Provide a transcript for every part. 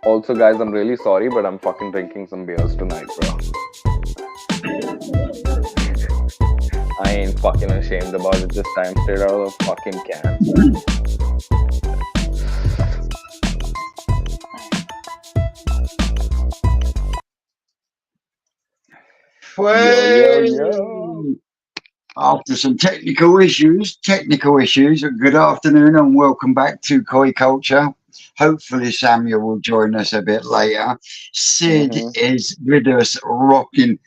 Also, guys, I'm really sorry, but I'm fucking drinking some beers tonight, bro. I ain't fucking ashamed about it this time. Straight out of the fucking cans, man. Yo, yo, yo. After some technical issues, good afternoon and welcome back to Koi Culture. Hopefully Samuel will join us a bit later. Sid Mm-hmm. is with us rocking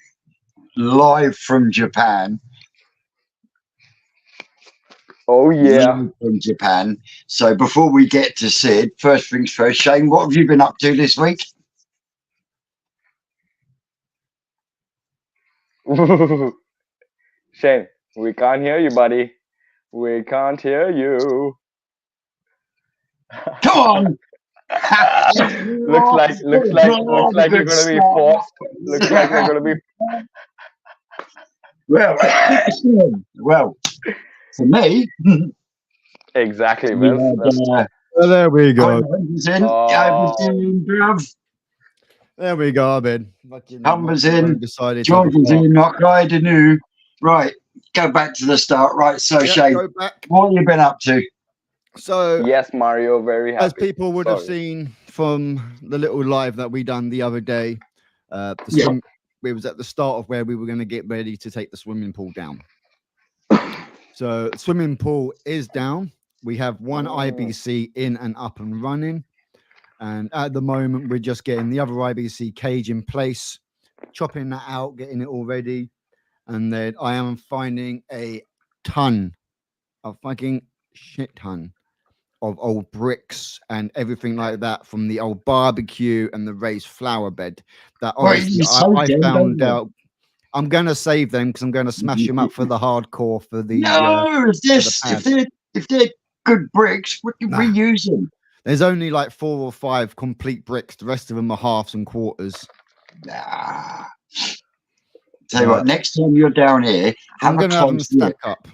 live from Japan. Oh, yeah. Live from Japan. So before we get to Sid, first things first, Shane, what have you been up to this week? Shane, we can't hear you, buddy. We can't hear you. Come on! looks like you're Good gonna be start. forced. Looks like you're gonna be. Well, well, for me, Exactly, we Vince. had Well, there we go. Humber's in. Oh. Humber's in, bruv. There we go, Abed. Humber's in. Decided George is in. Not New. Right, go back to the start. Right, so Shane, go back. what have you been up to? So, Yes, Mario, very happy. as people would have Sorry. seen from the little live that we done the other day, Yeah. we was at the start of where we were going to get ready to take the swimming pool down. So, swimming pool is down. We have one IBC in and up and running. And at the moment, we're just getting the other IBC cage in place, chopping that out, getting it all ready. And then I am finding a fucking shit ton of old bricks and everything like that from the old barbecue and the raised flower bed. That obviously I found out. I'm going to save them because I'm going to smash them up for the hardcore for the. No, if they're good bricks, what do we use them? There's only like 4 or 5 complete bricks. The rest of them are halves and quarters. Nah. Tell you what, next time you're down here, I'm going to have them stacked up.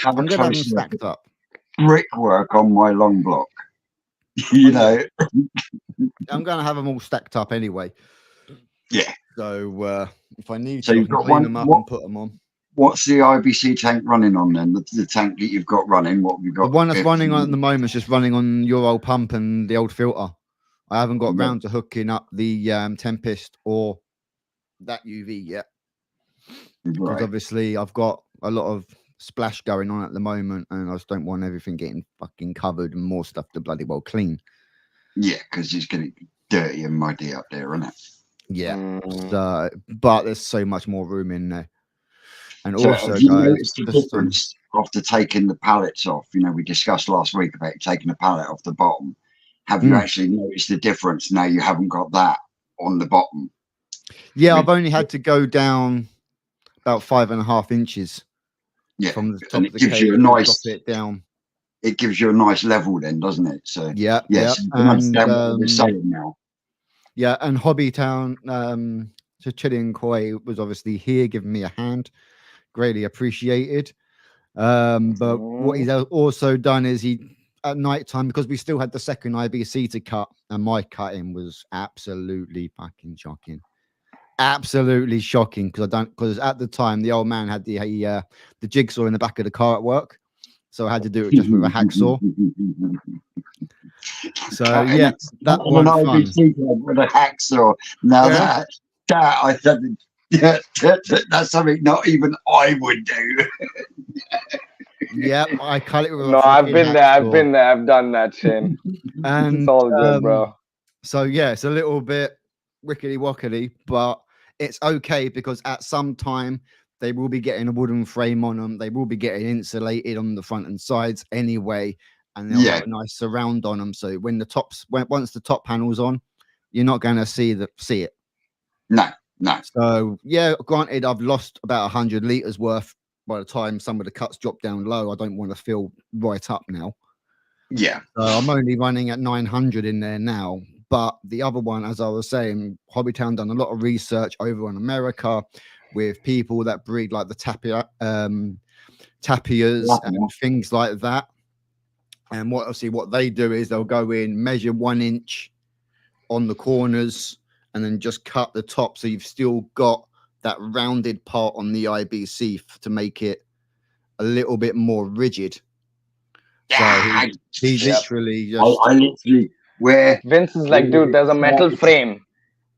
I'm going to have them stacked up. Brickwork on my long block. You know. I'm going to have them all stacked up anyway. Yeah. So if I need to, you've got clean them up and put them on. What's the IBC tank running on then? The tank that you've got running, what have you got? The one that's running on at the moment is just running on your old pump and the old filter. I haven't got round to hooking up the Tempest or that UV yet. Because obviously I've got a lot of splash going on at the moment and I just don't want everything getting fucking covered and more stuff to bloody well clean. Yeah, because it's going to be dirty and muddy up there, isn't it? Yeah. So, but there's so much more room in there. And so also, have you noticed the difference after taking the pallets off? You know, we discussed last week about taking the pallet off the bottom. Have you actually noticed the difference now you haven't got that on the bottom? Yeah, I've only had to go down about 5.5 inches. Yeah, from the top and of the gives cage you a nice drop it down. It gives you a nice level then, doesn't it? So yeah, yes, you can understand what we're saying now. Yeah, and Hobbytown, so Chili and Koi was obviously here giving me a hand. Greatly appreciated. But what he's also done is he at night time, because we still had the second IBC to cut, and my cutting was absolutely fucking shocking. Absolutely shocking because at the time the old man had the jigsaw in the back of the car at work, so I had to do it just with a hacksaw. So yeah, that one with a hacksaw. Now that I said, that's something not even I would do. Yeah, I cut it with. No, I've been there. I've done that, Shane. And it's all good, bro. So yeah, it's a little bit wickety wockety, but it's okay because at some time they will be getting a wooden frame on them. They will be getting insulated on the front and sides anyway, and they'll have a nice surround on them. So when once the top panel's on, you're not going to see it. No. So yeah, granted, I've lost about 100 liters worth by the time some of the cuts drop down low. I don't want to fill right up now. Yeah. So I'm only running at 900 in there now. But the other one, as I was saying, Hobbytown done a lot of research over in America with people that breed like the tapirs and things like that. And what they do is they'll go in, measure 1 inch on the corners and then just cut the top, so you've still got that rounded part on the IBC to make it a little bit more rigid. So he Yep. literally just I literally where Vince is like, dude, there's a metal frame.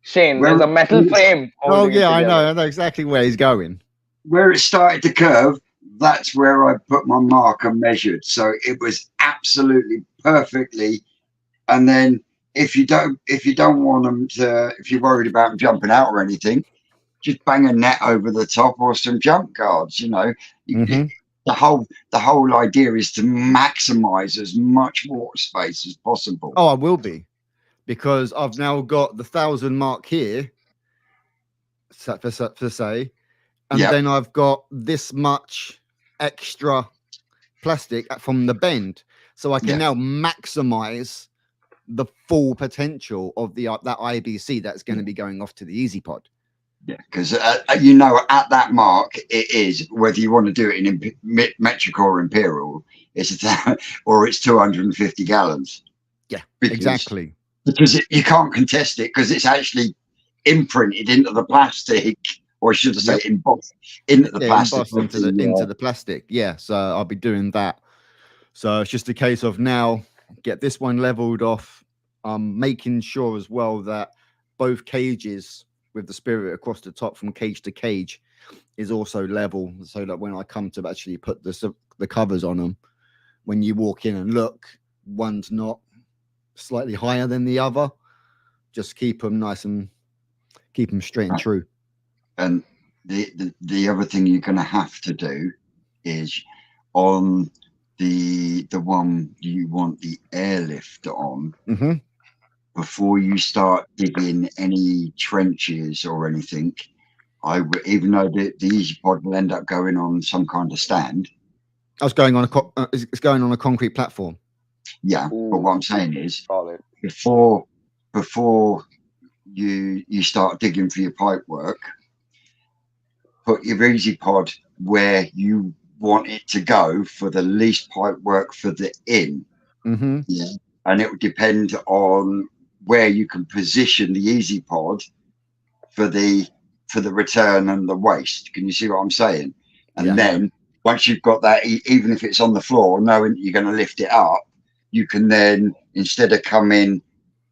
Shane, there's a metal frame. oh holding it yeah, I together. know exactly where he's going. where it started to curve, that's where I put my marker measured. So it was absolutely perfectly. And then if you don't want them to, if you're worried about them jumping out or anything, just bang a net over the top or some jump guards. Mhm. The whole idea is to maximize as much water space as possible. Oh, I will be, because I've now got the 1,000 mark here, for say, and Yep. then I've got this much extra plastic from the bend, so I can Yeah. now maximize the full potential of that IBC that's going to be going off to the Easy Pod. Yeah, because at that mark, it is, whether you want to do it in metric or imperial, it's or it's 250 gallons. Yeah, Because exactly. you can't contest it, because it's actually imprinted into the plastic, or should I say, Yep. embossed into the plastic. Embossed into the plastic. Yeah, so I'll be doing that. So it's just a case of now get this one leveled off. Making sure as well that both cages with the spirit across the top from cage to cage is also level, so that when I come to actually put the covers on them, when you walk in and look, one's not slightly higher than the other. Just keep them nice and keep them straight and true. And the other thing you're going to have to do is on the one you want the airlift on, Mm-hmm. before you start digging any trenches or anything, even though the Easy Pod will end up going on some kind of stand. I was going on it's going on a concrete platform. Yeah, Ooh, but what I'm saying is, solid. before you start digging for your pipe work, put your Easy Pod where you want it to go for the least pipe work for the in. Mm-hmm. Yeah, and it would depend on where you can position the Easy Pod for the return and the waste. Can you see what I'm saying? And then once you've got that, even if it's on the floor, knowing you're going to lift it up, you can then, instead of coming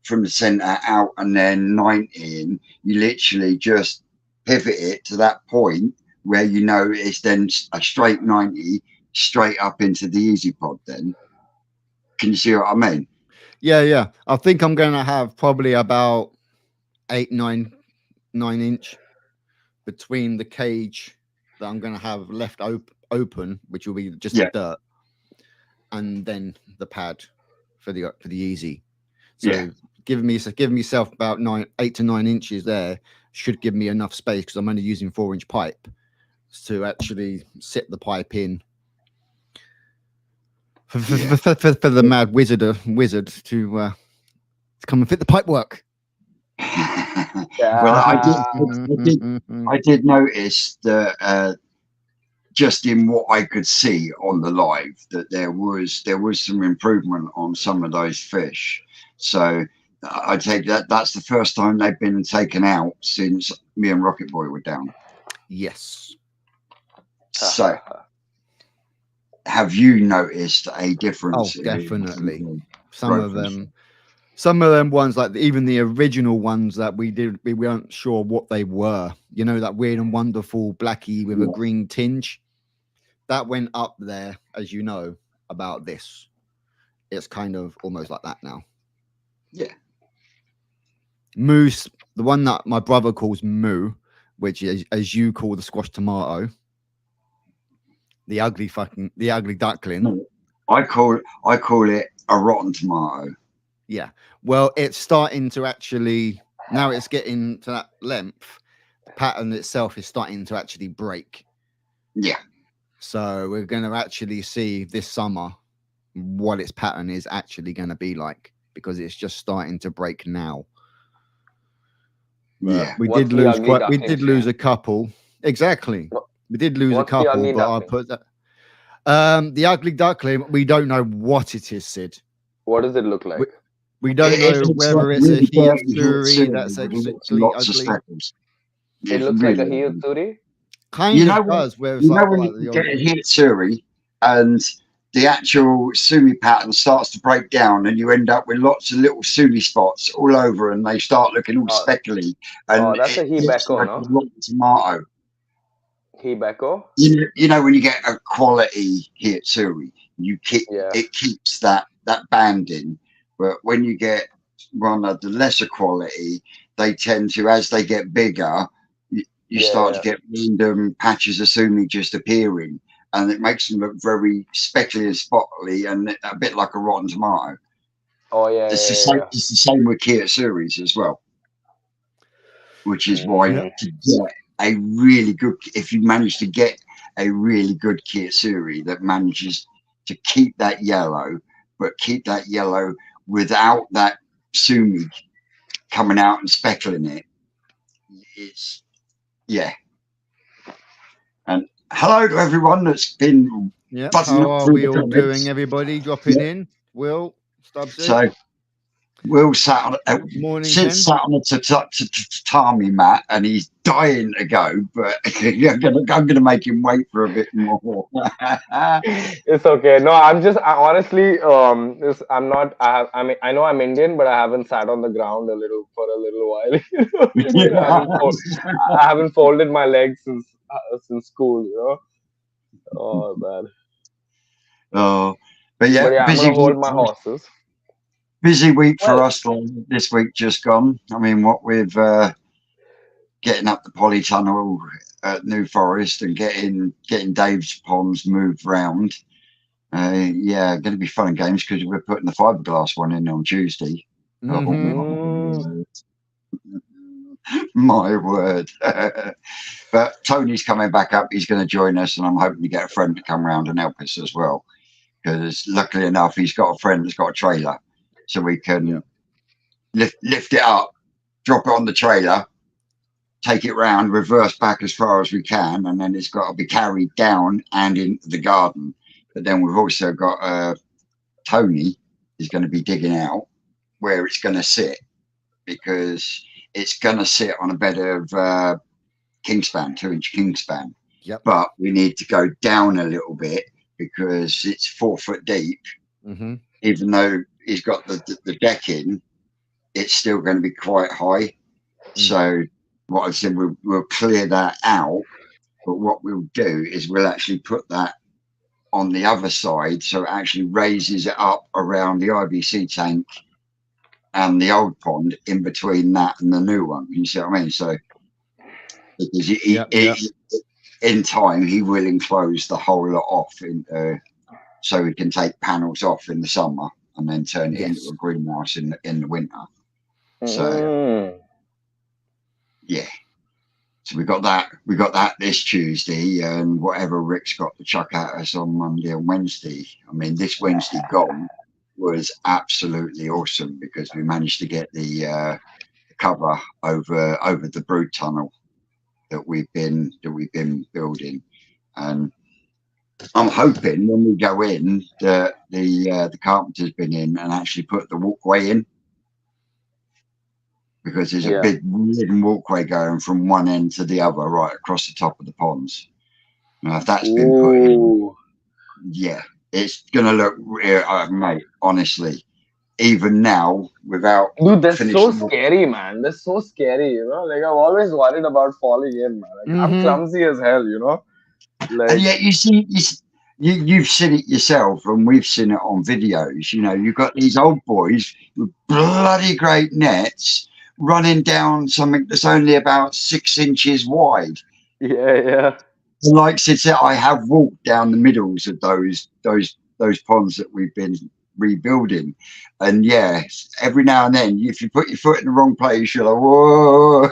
from the center out and then 90 in, you literally just pivot it to that point where you know it's then a straight 90 straight up into the Easy Pod. Then can you see what I mean? Yeah. I think I'm going to have probably about 9 inch between the cage that I'm going to have left open, which will be just the dirt, and then the pad for the Easy. So give myself about 8 to 9 inches there should give me enough space, because I'm only using 4-inch pipe to actually sit the pipe in for the mad wizard to come and fit the pipe work. Well, I did notice that just in what I could see on the live, that there was some improvement on some of those fish. So I take that's the first time they've been taken out since me and Rocket Boy were down. Yes. So have you noticed a difference? Oh, definitely. Some of them ones, like even the original ones that we weren't sure what they were. You know, that weird and wonderful blackie with a green tinge. That went up there, as you know, about this. It's kind of almost like that now. Yeah. Moose, the one that my brother calls Moo, which is, as you call the squash tomato, the ugly duckling. No, I call it a rotten tomato. Yeah. Well, it's starting to actually, now it's getting to that length, the pattern itself is starting to actually break. Yeah. So we're going to actually see this summer what its pattern is actually going to be like, because it's just starting to break now. But yeah. we did lose a couple. Exactly. We did lose a couple, but I put that. The ugly duckling, we don't know what it is, Sid. What does it look like? We don't know looks like whether it's a really dirty Hiyatsuri Hiyatsuri that's with actually lots of ugly. speckles. It It's looks like a really ugly. Hiyatsuri. Kind of does, where it's like When got you like get the a Hiyatsuri and the actual sumi pattern starts to break down, and you end up with lots of little sumi spots all over, and they start looking all Oh, speckly, and that's a it looks Hibeko, like a no? rotten tomato. Hibeko. You know when you get a quality Hiyatsuri, Yeah. it keeps that banding, but when you get one of the lesser quality, they tend to, as they get bigger, you start to get random patches of sumi just appearing, and it makes them look very speckly and spottly and a bit like a rotten tomato. Oh yeah, It's the yeah, same. yeah. It's the same with Kiyotsuris as well, which is why Mm. to get a really good, if you manage to get a really good Kiyotsuri that manages to keep that yellow, but keep that yellow without that sumi coming out and speckling it, it's yeah. And hello to everyone that's been yeah. buzzing How up are through we the all comments. doing? Everybody dropping in. Will Stubbsy. So Will sat on Morning, Sid Ken. sat on a tatami mat and he's dying to go, but I'm gonna make him wait for a bit more. It's okay. No, honestly, I'm not. I know I'm Indian, but I haven't sat on the ground for a little while. I haven't folded my legs since school. Oh man. Oh, but But yeah, yeah, I'm gonna hold my horses. busy week for Well, us. This week just gone. I mean, what with getting up the polytunnel at New Forest and getting Dave's ponds moved round. Yeah, going to be fun and games because we're putting the fiberglass one in on Tuesday. Mm-hmm. My word. But Tony's coming back up. He's going to join us, and I'm hoping to get a friend to come round and help us as well. Because luckily enough, he's got a friend that's got a trailer, so we can lift it up, drop it on the trailer, take it round, reverse back as far as we can, and then it's got to be carried down and into the garden. But then we've also got Tony is going to be digging out where it's going to sit, because it's going to sit on a bed of kingspan, 2-inch kingspan. Yep. But we need to go down a little bit because it's 4 foot deep. Mm-hmm. Even though he's got the deck in, it's still going to be quite high. So what I said, we'll clear that out. But what we'll do is we'll actually put that on the other side, so it actually raises it up around the IBC tank and the old pond, in between that and the new one. You see what I mean? So because in time he will enclose the whole lot off so we can take panels off in the summer and then turn it into a greenhouse in the winter. So yeah. So we got that this Tuesday, and whatever Rick's got to chuck at us on Monday and Wednesday. I mean, this Wednesday gone was absolutely awesome because we managed to get the cover over the brood tunnel that we've been building, and I'm hoping when we go in that the carpenter's been in and actually put the walkway in, because there's a big wooden walkway going from one end to the other right across the top of the ponds. Now, if that's been put in, yeah, it's gonna look, mate, honestly, even now without dude, that's so finishing scary, man. That's so scary, Like, I'm always worried about falling in, man. Like, I'm clumsy as hell, Like, and yet you've seen it yourself, and we've seen it on videos. You've got these old boys with bloody great nets running down something that's only about 6 inches wide. yeah. Like Sid said, I have walked down the middles of those ponds that we've been rebuilding, and every now and then, if you put your foot in the wrong place, you're like, whoa.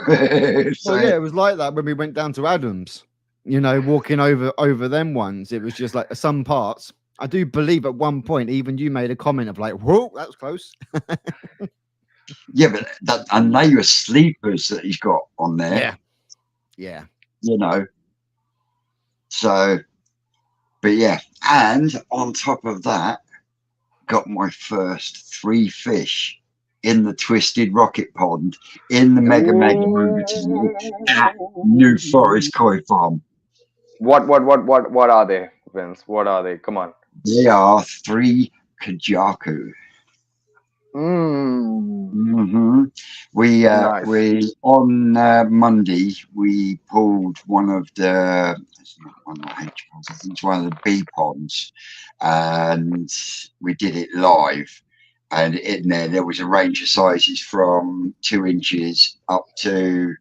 So yeah, it was like that when we went down to Adams. Walking over them ones, it was just like some parts. I do believe at one point even you made a comment of like, "Whoa, that was close." Yeah, but and they were sleepers that he's got on there. Yeah. So, but yeah, and on top of that, got my first 3 fish in the twisted rocket pond in the mega overtime at New Forest Koi Farm. What are they, Vince? What are they? Come on. They are 3 Kajaku. Mm, hmm nice. We on Monday we pulled one of the, it's not one of the H ponds, I think it's one of the B ponds, and we did it live. And in there was a range of sizes from 2 inches up to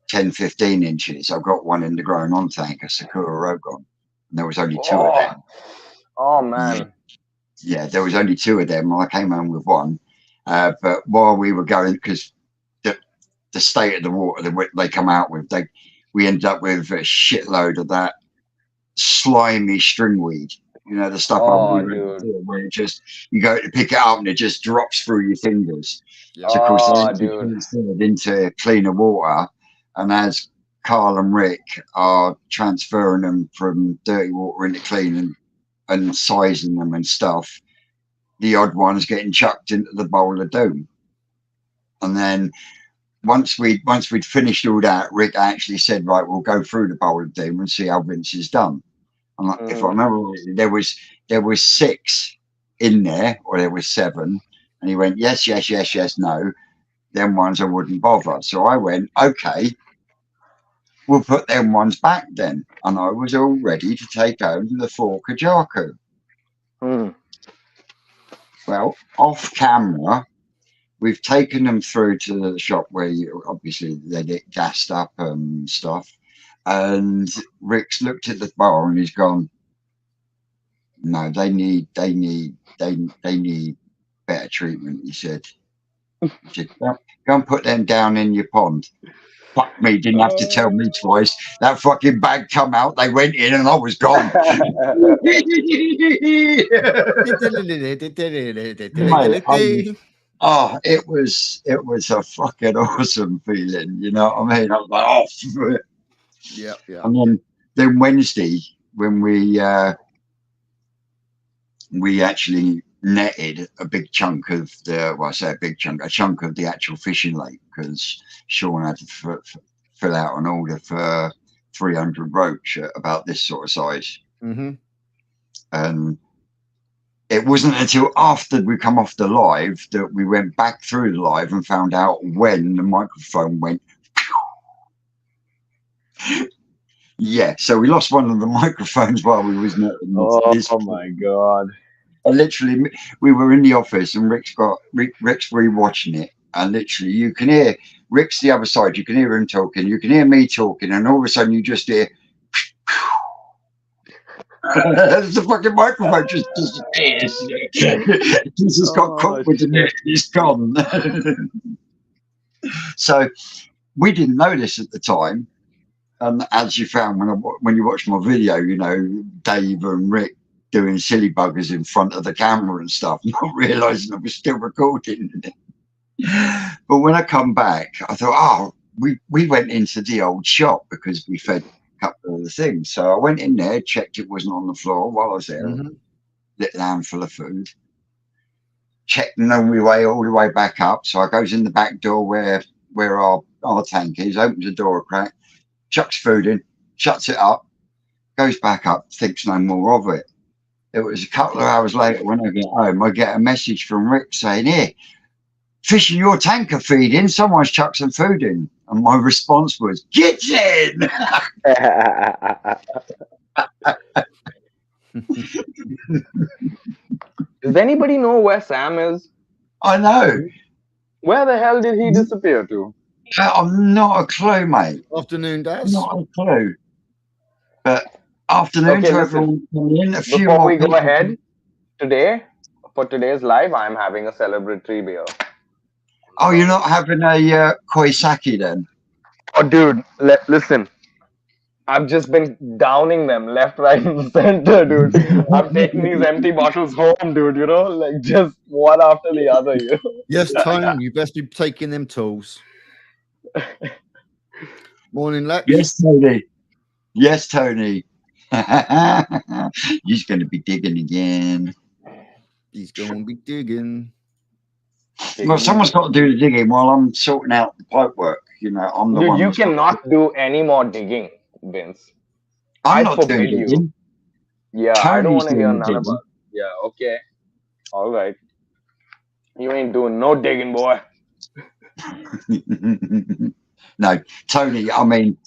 10, 15 inches. I've got one in the growing on tank, a Sakura Rogon, and there was only two of Oh, them. oh Yeah, man. yeah, there was only two of them. I came home with one. But while we were going, because the state of the water that they come out with, we ended up with a shitload of that slimy stringweed. You know, the stuff we Oh, read dude. before, where it just, you go to pick it up and it just drops through your fingers. Yep. So of course they Oh, actually dude. transferred into cleaner water, and as Carl and Rick are transferring them from dirty water into clean and sizing them and stuff, the odd ones getting chucked into the bowl of doom. And then once we'd finished all that, Rick actually said, "Right, we'll go through the bowl of doom and see how Vince is done." And if I Mm-hmm. remember rightly, there was 6 in there, or there was 7, and he went, "Yes, yes, yes, yes, no." Them ones I wouldn't bother. So I went, "Okay, we'll put them ones back then." And I was all ready to take home the 4 Kajaku. Mm. Well, off camera, we've taken them through to the shop where obviously they get gassed up and stuff. And Rick's looked at the bar and he's gone, "No, they need better treatment." He said, "Go and put them down in your pond." Fuck me, didn't have to tell me twice. That fucking bag come out, they went in, and I was gone. Mate, oh, it was a fucking awesome feeling. You know what I mean? I was like, oh. Yep. Yeah. And then Wednesday, when we actually netted a big chunk of I say a big chunk, a chunk of the actual fishing lake, because Sean had to fill out an order for 300 roach at about this sort of size. Mm-hmm. And it wasn't until after we come off the live that we went back through the live and found out when the microphone went. Yeah, so we lost one of the microphones while we was netting this. Oh my God. Literally, we were in the office and Rick's rewatching it, and literally you can hear Rick's the other side. You can hear him talking. You can hear me talking, and all of a sudden you just hear the fucking microphone just disappears. This has got caught with the net. It's gone. So we didn't know this at the time, and as you found when you watched my video, you know, Dave and Rick doing silly buggers in front of the camera and stuff, not realizing I was still recording. But when I come back, I thought, oh, we went into the old shop because we fed a couple of the things. So I went in there, checked it wasn't on the floor while I was there, little handful of food, checked and on my way all the way back up. So I goes in the back door where our tank is, opens the door a crack, chucks food in, shuts it up, goes back up, thinks no more of it. It was a couple of hours later when I get home, I get a message from Rick saying, "Here, fish in your tank are feeding, someone's chucked some food in." And my response was, "Get in!" Does anybody know where Sam is? I know. Where the hell did he disappear to? I'm not a clue, mate. Afternoon, Daz. Not a clue. But afternoon Okay, to listen. everyone coming in. A few Before more we go people. ahead, for today's live, I'm having a celebratory beer. Oh, you're not having a koi sake then? Oh, dude, listen. I've just been downing them left, right, and center, dude. I'm taking these empty bottles home, dude. You know, like just one after the other. You know? Yes, Tone, you best be taking them tools. Morning, Lex. Yes, Tony. Yes, Tony. He's going to be digging again. He's going to be digging. Well, Take it someone's easy. got to do the digging while I'm sorting out the pipe work. You know, I'm the Dude, one you that's got to. cannot do any more digging, Vince. I'm I not doing forbid you. digging. Yeah, I don't Tony's want to hear doing none the about. Yeah, okay, all right. You ain't doing no digging, boy. digging. No, Tony. I mean,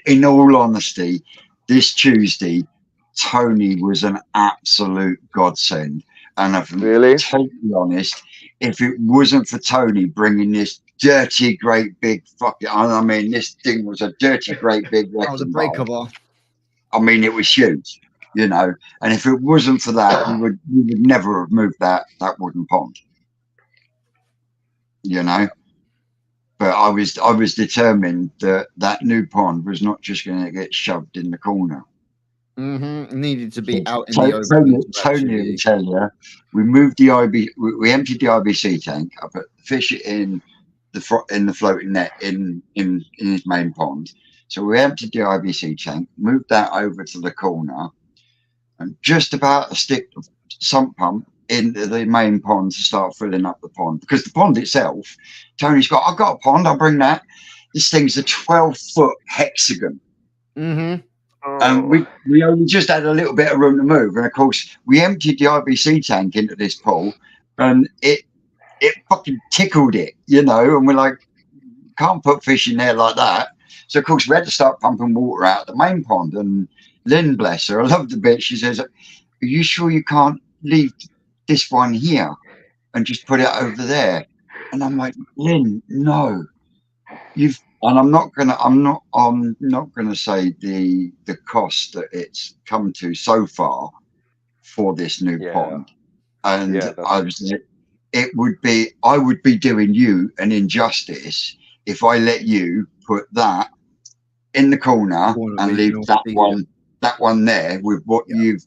in all honesty, this Tuesday, Tony was an absolute godsend. And if I'm Really? totally honest, if it wasn't for Tony bringing this dirty, great big fucking, I mean, this thing was a dirty, great big Oh, the wrecking breaker bar. bar. I mean, it was huge, you know. And if it wasn't for that, we would never have moved that wooden pond, you know. But I was determined that that new pond was not just going to get shoved in the corner. Needed to be So out in the Tony, open to Tony will actually. tell you, we moved the we emptied the IBC tank. I put the fish in the floating net in his main pond. So we emptied the IBC tank, moved that over to the corner, and just about to stick the sump pump into the main pond to start filling up the pond. Because the pond itself, Tony's got, I've got a pond, I'll bring that. This thing's a 12-foot hexagon. And Oh, we only just had a little bit of room to move. And of course, we emptied the IBC tank into this pool and it fucking tickled it, you know, and we're like, can't put fish in there like that. So of course we had to start pumping water out of the main pond. And Lynn, bless her, I love the bit. She says, "Are you sure you can't leave this one here and just put it over there?" And I'm like, Lynn, no, you've. And I'm not gonna say the cost that it's come to so far for this new yeah, pond. And yeah, that's I was, I would be doing you an injustice if I let you put that in the corner Corner and where you can leave all that see it. one there with what Yeah. you've.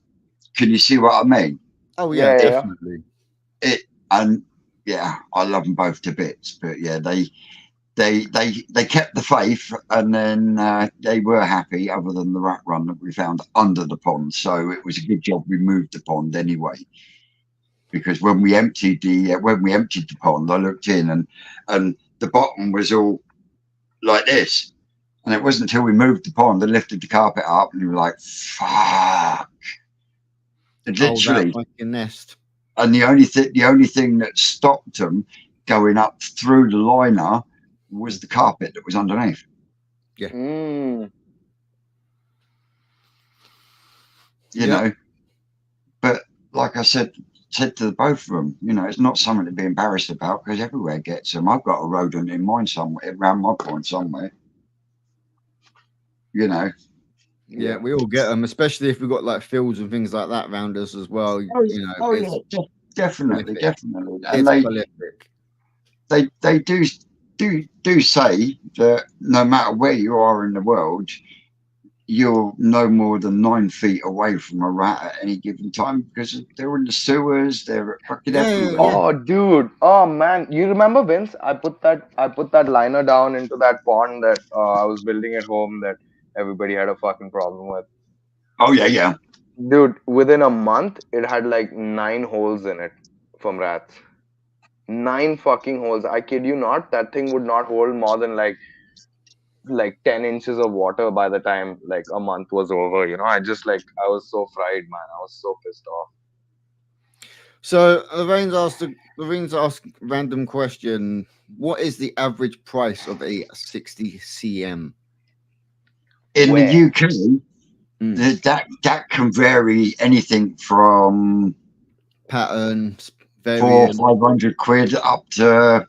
Can you see what I mean? Oh yeah, yeah, yeah. definitely. It and yeah, I love them both to bits, but yeah, they kept the faith, and then they were happy, other than the rat run that we found under the pond. So it was a good job we moved the pond anyway, because when we emptied the pond, I looked in and the bottom was all like this, and it wasn't until we moved the pond and lifted the carpet up, and you were like, "Fuck!" And Oh, that literally, fucking nest. and the only thing that stopped them going up through the liner was the carpet that was underneath. Mm, You know, but like I said to the both of them, you know, it's not something to be embarrassed about, because everywhere gets them. I've got a rodent in mine somewhere, around my pond somewhere. You know. Yeah, we all get them, especially if we've got like fields and things like that around us as well. You know, Oh it's yeah, definitely, prolific. definitely. And It's prolific. they do say that no matter where you are in the world, you're no more than 9 feet away from a rat at any given time, because they're in the sewers, they're fucking everywhere. Yeah. oh, dude. Oh man, you remember Vince? I put that liner down into that pond that I was building at home that everybody had a fucking problem with. Oh yeah, yeah. Dude, within a month, it had like 9 holes in it from rats. 9 fucking holes. I kid you not. That thing would not hold more than like 10 inches of water by the time like a month was over. I was so fried, man. I was so pissed off. So Lorraine's asked random question. What is the average price of a 60 cm? In the Where? UK, that can vary anything from Patterns, 400 variant. or 500 quid up to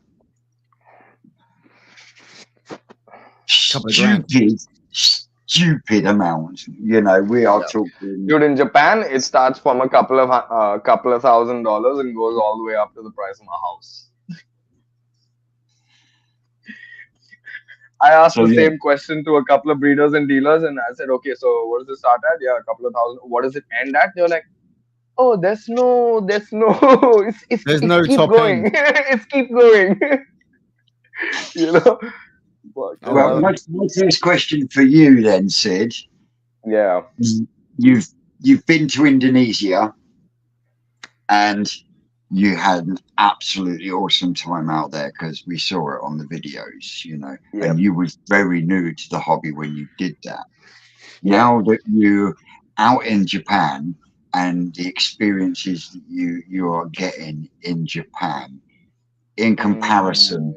Couple of grand. stupid amounts. You know, we are Yeah. talking. Dude, in Japan, it starts from a couple of $1,000 and goes all the way up to the price of a house. I asked So the yeah, same question to a couple of breeders and dealers, and I said, "Okay, so what does it start at? Yeah, a couple of thousand. What does it end at?" They're like, "Oh, there's no, There's it's no keep top going, end. it's keep going." you know, Oh, Fucking well, hell. my first question for you then, Sid. Yeah. You've been to Indonesia, and you had an absolutely awesome time out there because we saw it on the videos, you know, and Yep. you was very new to the hobby when you did that. Yep. Now that you out in Japan and the experiences that you are getting in Japan in comparison,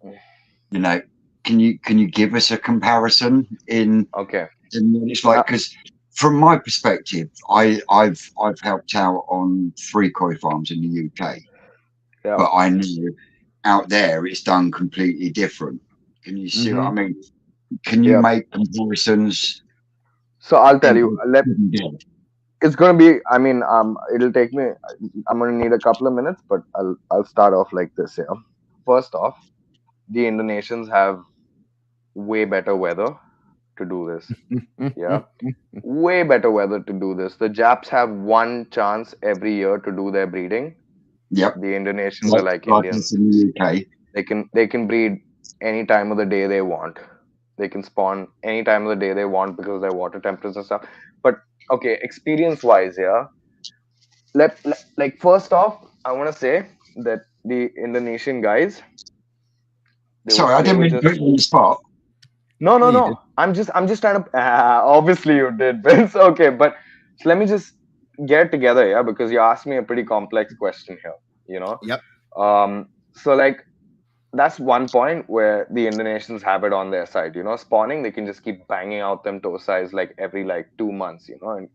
Mm, you know, can you give us a comparison okay. in what it's like? Because from my perspective, I've helped out on 3 koi farms in the UK, Yep. but I know out there it's done completely different. Can you see what I Hmm. mean? Can you Yep. make comparisons So I'll tell in you. what Let you did? It's gonna be. I mean, it'll take me. I'm gonna need a couple of minutes, but I'll start off like this. Yeah. First off, the Indonesians have way better weather to do this. Yeah. Way better weather to do this. The Japs have one chance every year to do their breeding. Yep, The Indonesians are like like Indians. us in the UK. They can breed any time of the day they want. They can spawn any time of the day they want because of their water temperatures and stuff. But okay, experience wise, yeah. Like first off, I want to say that the Indonesian guys, Sorry, I they didn't were mean to just put you on the spot. no, no, Yeah, you did. no. I'm just trying to. Obviously, you did, Vince. Okay, but so let me just get together, yeah, because you asked me a pretty complex question here. You know, Yep. so like that's one point where the Indonesians have it on their side. You know, spawning they can just keep banging out them toe size like every like 2 months. You know,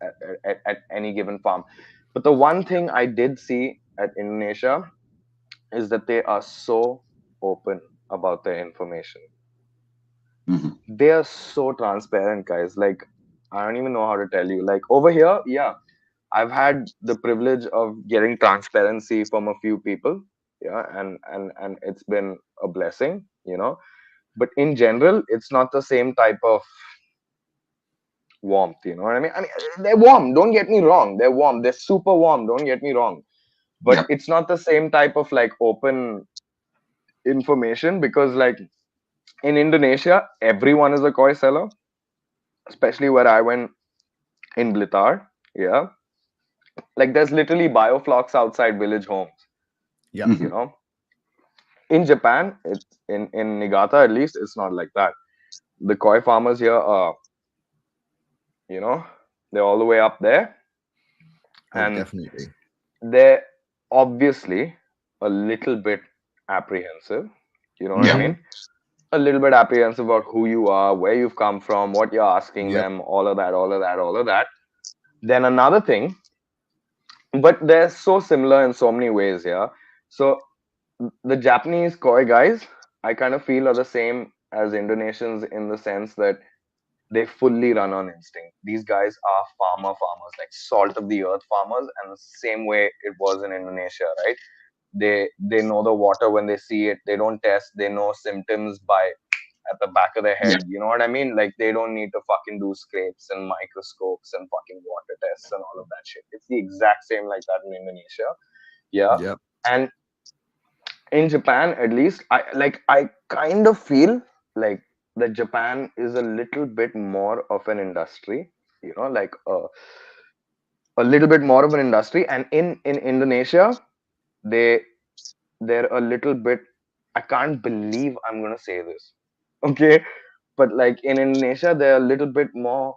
at any given farm. But the one thing I did see at Indonesia is that they are so open about their information. Hmm. They are so transparent, guys. Like, I don't even know how to tell you. Like, over here, yeah, I've had the privilege of getting transparency from a few people. Yeah, and it's been a blessing, you know. But in general, it's not the same type of warmth, you know what I mean? I mean, they're warm, don't get me wrong. They're warm, they're super warm, don't get me wrong. But Yep. it's not the same type of like open information because like in Indonesia, everyone is a koi seller, especially where I went in Blitar. Yeah. Like there's literally bioflocks outside village homes, Yep. you Hmm. know. In Japan, in Niigata at least, it's not like that. The koi farmers here are, you know, they're all the way up there Oh, and definitely. they're obviously a little bit apprehensive. You know what I Yep. Hmm. mean? A little bit apprehensive about who you are, where you've come from, what you're asking Yep. them, all of that, all of that, all of that. Then another thing, but they're so similar in so many ways, yeah. So the Japanese koi guys, I kind of feel are the same as Indonesians in the sense that they fully run on instinct. These guys are farmers, like salt of the earth farmers, and the same way it was in Indonesia, right? They know the water when they see it. They don't test. They know symptoms by at the back of their Yep. head. You know what I mean? Like they don't need to fucking do scrapes and microscopes and fucking water tests and all of that shit. It's the exact same like that in Indonesia. Yeah. Yep. And in Japan, at least, I kind of feel like that Japan is a little bit more of an industry, you know, like a little bit more of an industry. And in Indonesia, they they're a little bit. I can't believe I'm gonna say this, okay, but like in Indonesia, they're a little bit more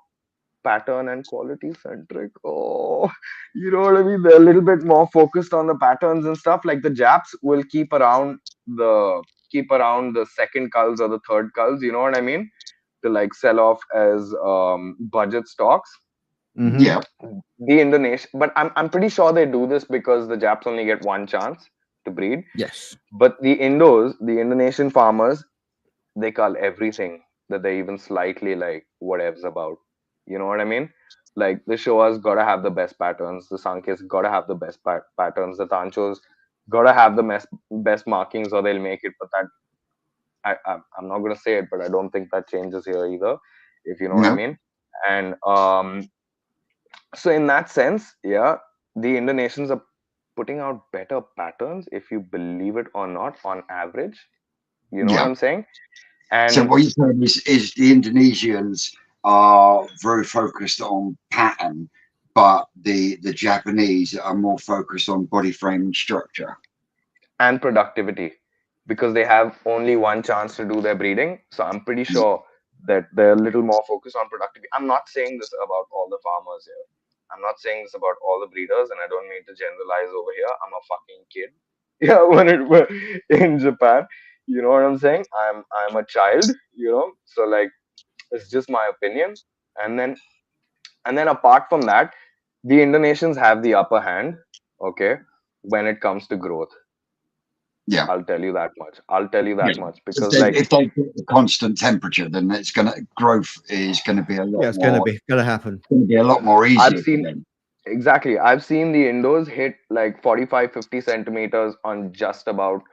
pattern and quality centric. Oh, you know what I mean? They're a little bit more focused on the patterns and stuff. Like the Japs will the keep around the second culls or the third culls. You know what I mean? To like sell off as budget stocks. Hmm. Yep. The Indonesian, but I'm pretty sure they do this because the Japs only get one chance to breed. Yes. But the Indonesian farmers, they cull everything that they even slightly like whatevs about. You know what I mean? Like the Showas gotta have the best patterns, the Sankes gotta have the best patterns, the Tanchos gotta have the best markings or they'll make it. But that I'm not gonna say it, but I don't think that changes here either, if you know what I No. mean. And so in that sense, yeah, the Indonesians are putting out better patterns if you believe it or not on average. You know what Yeah. I'm saying? So And what you're saying is the Indonesians are very focused on pattern, but the Japanese are more focused on body frame and structure. and productivity, because they have only one chance to do their breeding. So I'm pretty sure that they're a little more focused on productivity. I'm not saying this about all the farmers here. I'm not saying this about all the breeders, and I don't mean to generalize over here. I'm a fucking kid. Yeah, in Japan, you know what I'm saying? I'm a child, So like, it's just my opinion. And then apart from that, the Indonesians have the upper hand, okay, when it comes to growth. Yeah. I'll tell you that much. I'll tell you Yeah. that much because, like, If they get the constant temperature, then growth is gonna be a Yeah, lot it's gonna more. be gonna happen. Gonna be a lot more I've easier for seen them. exactly. I've seen the Indos hit like 45, 50 centimeters on just about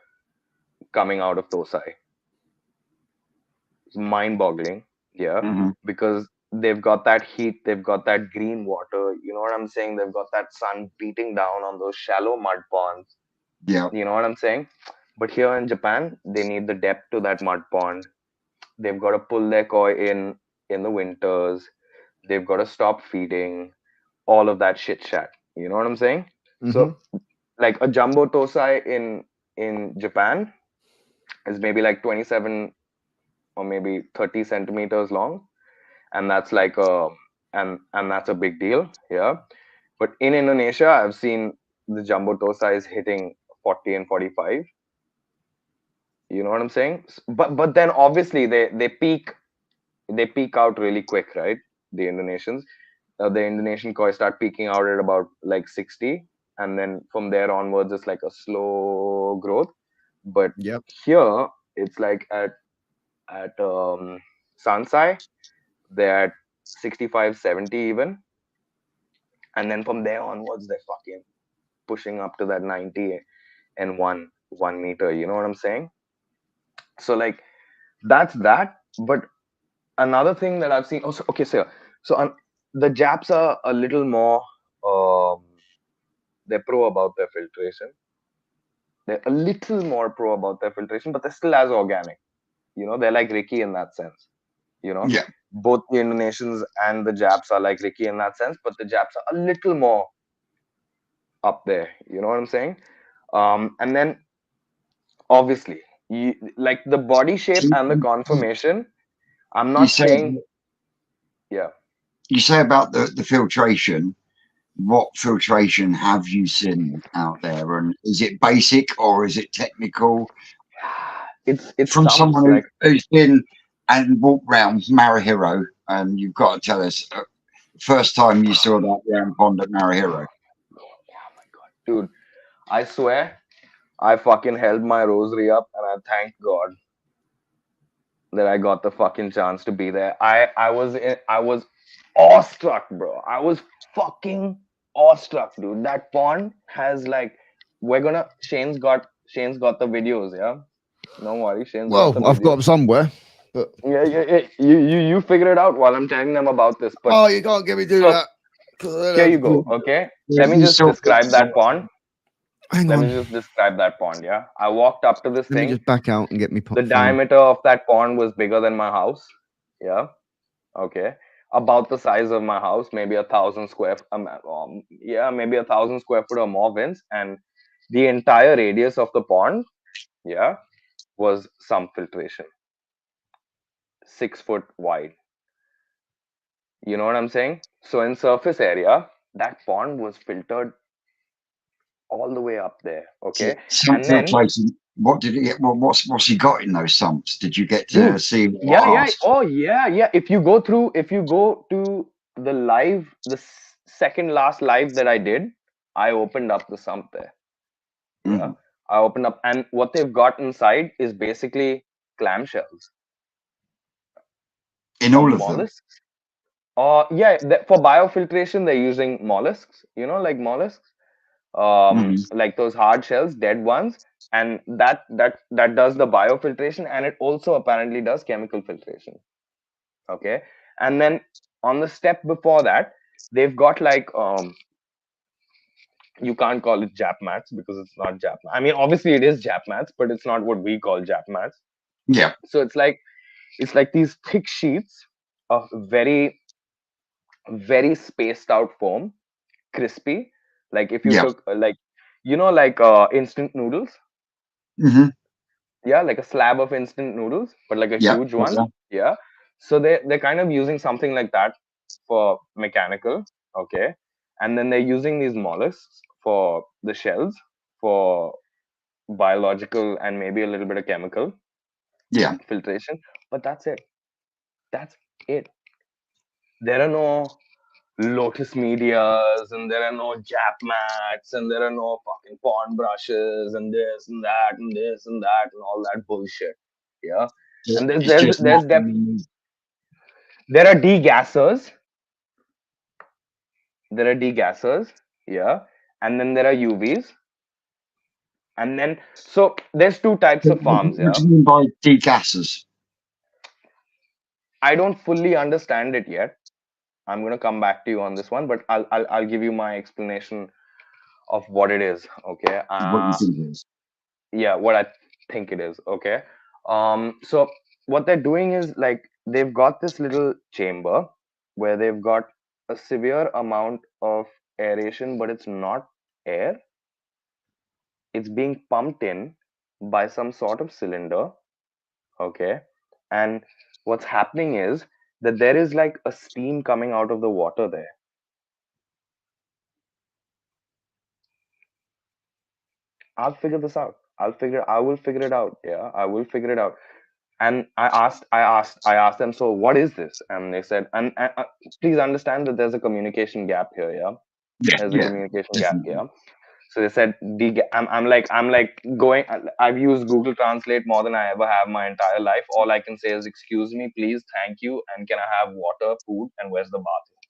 coming out of Tosai. It's mind boggling. Yeah. Hmm. Because they've got that heat, they've got that green water. You know what I'm saying? They've got that sun beating down on those shallow mud ponds. Yeah. You know what I'm saying? But here in Japan, they need the depth to that mud pond. They've got to pull their koi in the winters. They've got to stop feeding, all of that shit chat. You know what I'm saying? Hmm. So like a jumbo tosai in Japan is maybe like 27 or maybe 30 centimeters long, and that's like a and that's a big deal. Yeah. But in Indonesia, I've seen the jumbo tosais hitting 40 and 45. You know what I'm saying? But then obviously they peak out really quick, right? The Indonesians, the Indonesian koi start peaking out at about like 60, and then from there onwards, it's like a slow growth. But Yep. here, it's like at Sansai, they're at 65, 70 even, and then from there onwards, they're fucking pushing up to that 90 and 1 meter. You know what I'm saying? So like that's that. But another thing that I've seen also, okay, so the Japs are a little more um, they're pro about their filtration. They're a little more pro about their filtration, but they're still as organic. They're like Ricky in that sense. You know, Yeah. both the Indonesians and the Japs are like Ricky in that sense, but the Japs are a little more up there. You know what I'm saying? And then obviously, like the body shape You, and the conformation. I'm you not say saying, yeah. you say about the filtration. What filtration have you seen out there, and is it basic or is it technical? It's From sumps someone like. who's been and walked round Marahiro, and you've got to tell us first time you saw that round pond at Marahiro. Oh my god, dude! I swear, I fucking held my rosary up and I thank God that I got the fucking chance to be there. I was awestruck, bro. I was fucking awestruck, dude. That pond has like Shane's got the videos, yeah. No worry, Shane's got Well, the I've got videos. them somewhere, but Yeah, yeah, yeah. You figure it out while I'm telling them about this. But oh, you can't get me do so that. 'Cause I don't here have you the go. port. Okay, let me You just saw describe that pond. Hang Let me on. just describe that pond. Yeah, I walked up to this Let me thing. just back out and get me The phone. diameter of that pond was bigger than my house. Yeah. Okay. About the size of my house, maybe 1,000 square. Yeah, maybe 1,000 square foot or more, Vince. And the entire radius of the pond, yeah, was some filtration, 6 foot wide. You know what I'm saying? So in surface area, that pond was filtered all the way up there. Okay. some And then, filtration. What did he get? What's he got in those sumps? Did you get to dude, see yeah, what yeah. asked? Oh, yeah, yeah. If you go to the live, the second last live that I did, I opened up the sump there. Yeah. Mhm. I opened up, and what they've got inside is basically clamshells In of all of them. mollusks. Yeah, for biofiltration, they're using mollusks, like mollusks, Hmm. like those hard shells, dead ones, and that does the biofiltration, and it also apparently does chemical filtration. Okay, and then on the step before that, they've got like you can't call it Jap mats because it's not Jap. I mean, obviously it is Jap mats, but it's not what we call Jap mats. Yeah. So it's like these thick sheets of very very spaced out foam. crispy. Like if you Yeah. took like like instant noodles. Hmm. Yeah, like a slab of instant noodles, but like a Yeah. huge Yeah. one. Yeah. So they're kind of using something like that for mechanical. Okay. And then they're using these mollusks for the shells for biological and maybe a little bit of chemical Yeah. filtration. But that's it. That's it. There are no lotus medias and there are no jap mats and there are no fucking pond brushes and this and that and this and that and all that bullshit. Yeah. And there's It's there's just not. there's def- there are degassers. There are degassers. Yeah. And then there are UVs. And then so there's two types of farms. What Yeah. do you mean by degassers? I don't fully understand it yet. I'm gonna come back to you on this one, but I'll give you my explanation of what it is. Okay. What you think it is? Yeah, what I think it is. Okay. So what they're doing is like they've got this little chamber where they've got a severe amount of aeration, but it's not air. It's being pumped in by some sort of cylinder. Okay. And what's happening is that there is like a steam coming out of the water there. I'll figure this out. I will figure it out. Yeah, I will figure it out. And I asked them, so what is this? And they said, and please understand that there's a communication gap here. Yeah, Yeah. there's a Yeah. communication gap Definitely. here. So they said, I'm like going. I've used Google Translate more than I ever have my entire life. All I can say is, excuse me, please, thank you, and can I have water, food, and where's the bathroom?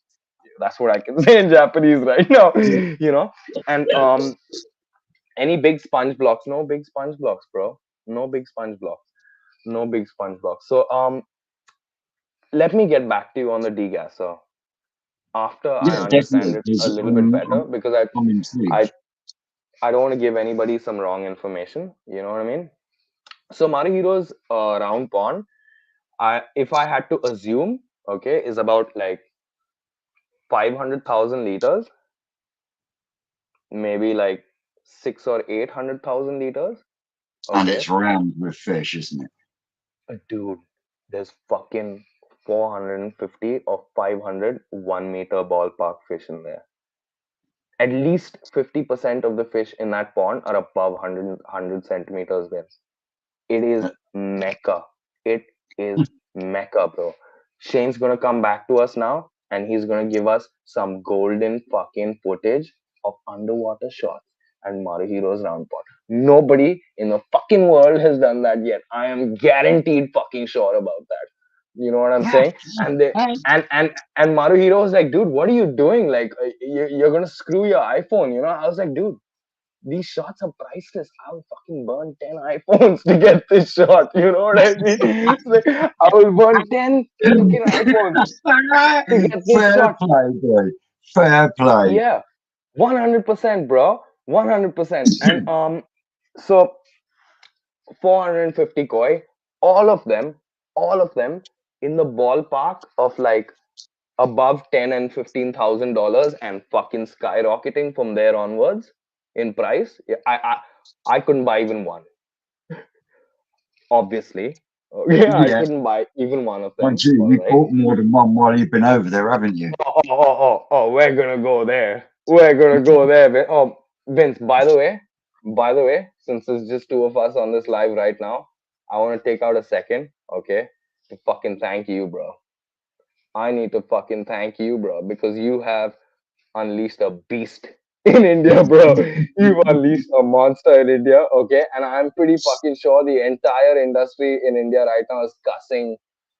That's what I can say in Japanese right now. Yeah. And any big sponge blocks? No big sponge blocks, bro. No big sponge blocks. No big sponge blocks. So let me get back to you on the degasser after I Yeah. understand Definitely. it a Because little bit better because I'm I intrigued. I don't want to give anybody some wrong information. You know what I mean? So Marihiro's round pond, I if I had to assume, okay, is about like 500,000 liters, maybe like 6 or 800,000 liters. And Okay, it's rammed with fish, isn't it? dude, there's fucking 450 or 500 1 meter ballpark fish in there. At least 50% of the fish in that pond are above 100 centimeters depth. It is Uh, mecca. It is mecca, bro. Shane's gonna come back to us now and he's gonna give us some golden fucking footage of underwater shots and Maruhiro's round pond. Nobody in the fucking world has done that yet. I am guaranteed fucking sure about that. You know what I'm saying? And they and Maruhiro was like, dude, what are you doing? Like, you're gonna screw your iPhone. I was like, dude, these shots are priceless. I will fucking burn 10 iPhones to get this shot. You know what I mean? It's like, I will burn 10 fucking iPhones to get this Fair shot. play, boy. Fair play. Yeah, 100%, bro. 100%. And so 450 koi, all of them, all of them in the ballpark of like above 10 and $15,000 and fucking skyrocketing from there onwards in price. Yeah, I couldn't buy even one. Obviously. Yeah, I Yeah. couldn't buy even one of Mind them. you, All you've right. bought more than one while you've been over there, haven't you? Oh, we're gonna go there. We're gonna go there. Oh, Vince, by the way, since it's just two of us on this live right now, I want to take out a second, okay, to fucking thank you, bro. I need to fucking thank you, bro, because you have unleashed a beast in India, bro. You've unleashed a monster in India, okay? And I'm pretty fucking sure the entire industry in India right now is cussing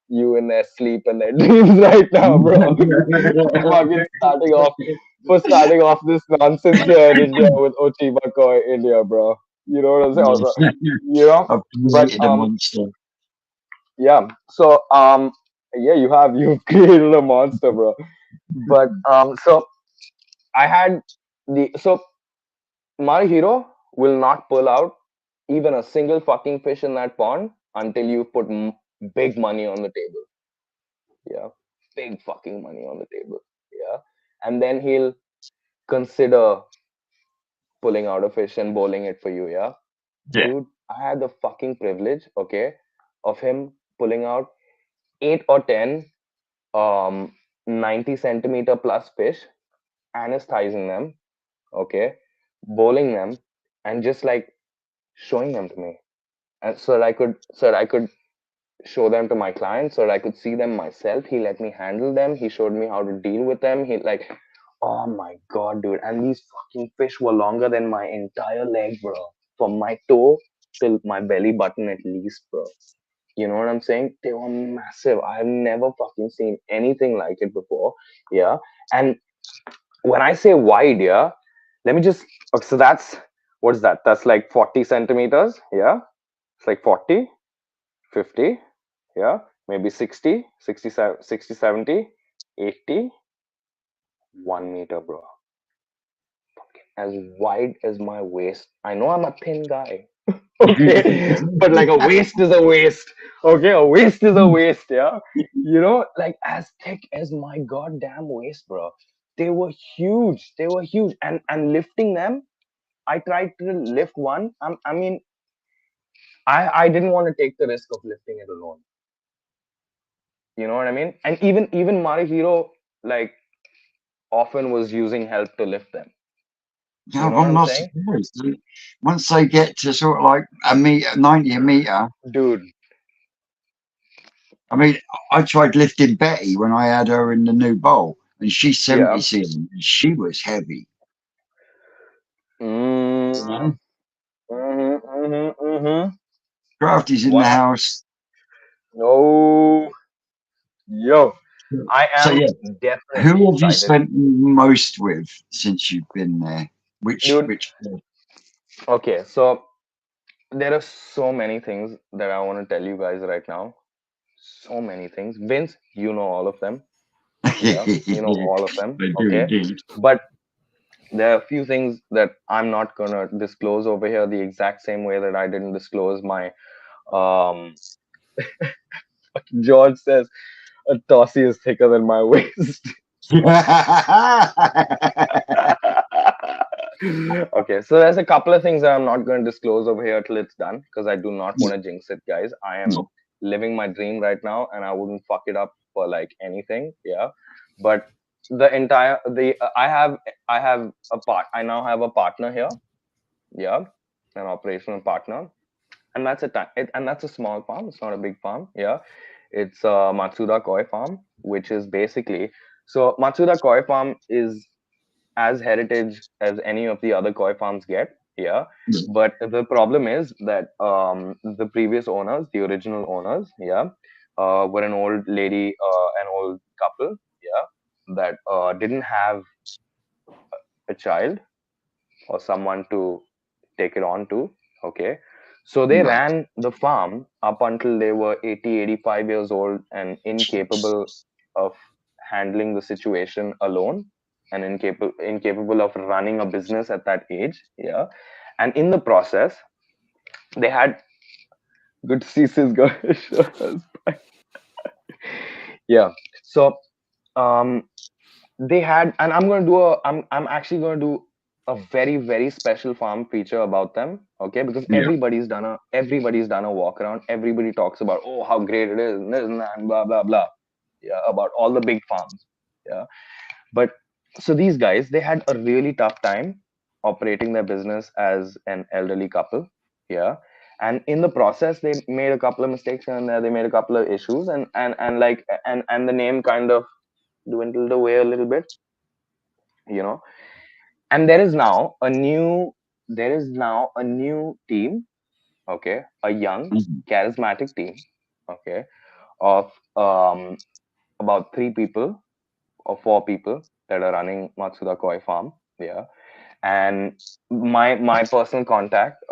you in their sleep and their dreams right now, bro. for fucking starting off for starting off this nonsense here in India with Ochiba Koi India, bro. You know what I'm saying? Bro? You know? I've But created a monster. yeah. So yeah, you've created a monster, bro. But so I had so my hero will not pull out even a single fucking fish in that pond until you put big money on the table. Yeah, big fucking money on the table. Yeah, and then he'll consider pulling out a fish and bowling it for you, yeah? Yeah. Dude, I had the fucking privilege, okay, of him pulling out 8 or 10 um 90 centimeter plus fish, anesthetizing them, okay, bowling them, and just like showing them to me. And so I could show them to my clients, so I could see them myself. He let me handle them. He showed me how to deal with them. He like, oh my god, dude! And these fucking fish were longer than my entire leg, bro. From my toe till my belly button, at least, bro. You know what I'm saying? They were massive. I've never fucking seen anything like it before. Yeah. And when I say wide, yeah, let me just. Okay, so that's what's that? That's like 40 centimeters. Yeah. It's like 40, 50, yeah, maybe 60, 67, 60, 70, 80, 1 meter, bro. As wide as my waist. I know I'm a thin guy, okay, but like a waist is a waist, okay? A waist is a waist, yeah? You know, like as thick as my goddamn waist, bro. They were huge. They were huge. And lifting them, I tried to lift one. I mean, I didn't want to take the risk of lifting it alone. You know what I mean? And even Marihiro like often was using help to lift them. You Yeah, know what I'm I'm not saying? surprised. Once they get to sort of like a meter, 90 a meter, Dude, I mean, I tried lifting Betty when I had her in the new bowl, and she's yeah. 77, and she was heavy. You Mm, know, mm-hmm. Crafty's in the Wow. house. No. Yo, I So am yeah, definitely who have you excited. spent most with since you've been there? Which Dude, which? okay, so there are so many things that I want to tell you guys right now. So many things. Vince, you know all of them. Yeah, you know They all of them. do Okay. indeed. But there are a few things that I'm not gonna disclose over here the exact same way that I didn't disclose my um George says a tossy is thicker than my waist. Okay, so there's a couple of things that I'm not going to disclose over here till it's done because I do not want to jinx it, guys. I am No. living my dream right now, and I wouldn't fuck it up for like anything. Yeah, but the entire the I have a part. I now have a partner here. Yeah, an operational partner, and that's a small farm. It's not a big farm. Yeah, it's Matsuda Koi Farm, which is basically so Matsuda Koi Farm is as heritage as any of the other koi farms get. Yeah, but the problem is that the previous owners, the original owners, yeah, were an old lady, an old couple, yeah, that didn't have a child or someone to take it on to. Okay. So they Right. ran the farm up until they were 80, 85 years old and incapable of handling the situation alone and incapable of running a business at that age. Yeah. And in the process, they had good to see sis guys. Yeah. So um they had, and I'm actually going to do a very very special farm feature about them, okay, because Yeah. everybody's done a walk around, everybody talks about, oh, how great it is and this and that and blah blah blah, yeah, about all the big farms, yeah, but so these guys, they had a really tough time operating their business as an elderly couple, yeah, and in the process they made a couple of mistakes and they made a couple of issues, and the name kind of dwindled away a little bit, you know, and there is now a new team, okay, a young Mhm. charismatic team, okay, of about 3 people or 4 people that are running Matsuda Koi Farm, yeah, and my personal contact,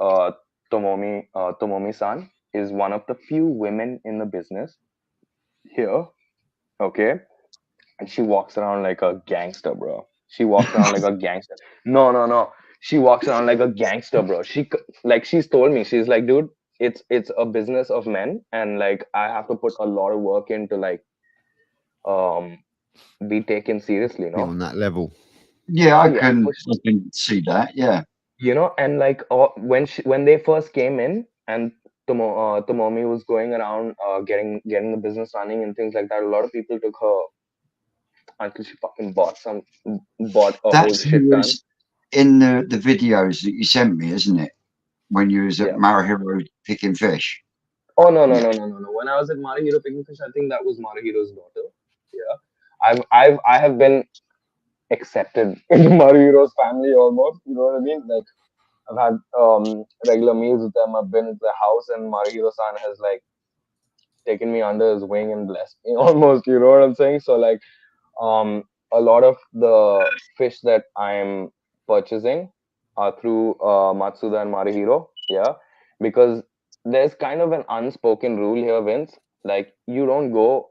Tomomi san, is one of the few women in the business here, okay, and she walks around like a gangster, bro. She walks around like a gangster. No, no, no. She walks around like a gangster, bro. Like she's told me, she's like, dude, it's a business of men, and like I have to put a lot of work into like um be taken seriously, Be no? on that level. Yeah, Oh I yeah, can for I can see that. Yeah, and like when they first came in, and Tomomi was going around getting the business running and things like that. A lot of people took her until she fucking bought a whole that's shit who ton. was in the videos that you sent me, isn't it? When you was at Yeah. Marahiro picking fish. Oh no no Yeah, no no no no. When I was at Marahiro picking fish, I think that was Marahiro's daughter. Yeah. I have been accepted into Maruhiro's family almost. You know what I mean? Like I've had regular meals with them. I've been to the house, and Maruhiro-san has like taken me under his wing and blessed me almost. You know what I'm saying? So like um, a lot of the fish that I'm purchasing are through Matsuda and Maruhiro. Yeah, because there's kind of an unspoken rule here, Vince. Like you don't go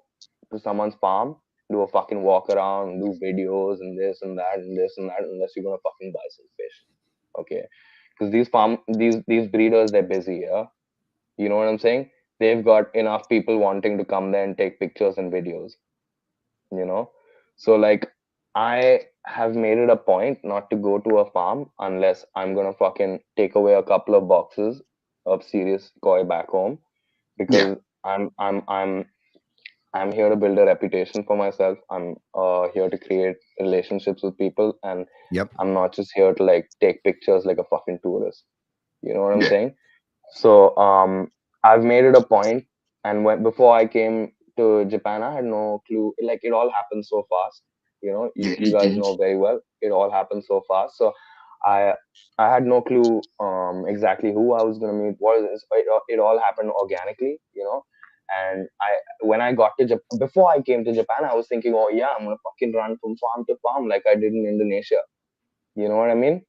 to someone's farm, do a fucking walk around, do videos and this and that and this and that, unless you're gonna fucking buy some fish. Okay, because these breeders, they're busy. Yeah, you know what I'm saying? They've got enough people wanting to come there and take pictures and videos. You know, so like I have made it a point not to go to a farm unless I'm gonna fucking take away a couple of boxes of serious koi back home, yeah, because I'm here to build a reputation for myself. I'm here to create relationships with people, and Yep. I'm not just here to like take pictures like a fucking tourist. You know what I'm yeah, saying? So I've made it a point, and when before I came to Japan, I had no clue. Like it all happened so fast. yeah. You It guys did. know very well. It all happened so fast. So I I had no clue exactly who I was gonna meet. It all happened organically. And I when I got to Japan, before I came to Japan, I was thinking, oh yeah, I'm gonna fucking run from farm to farm like I did in Indonesia. You know what I mean?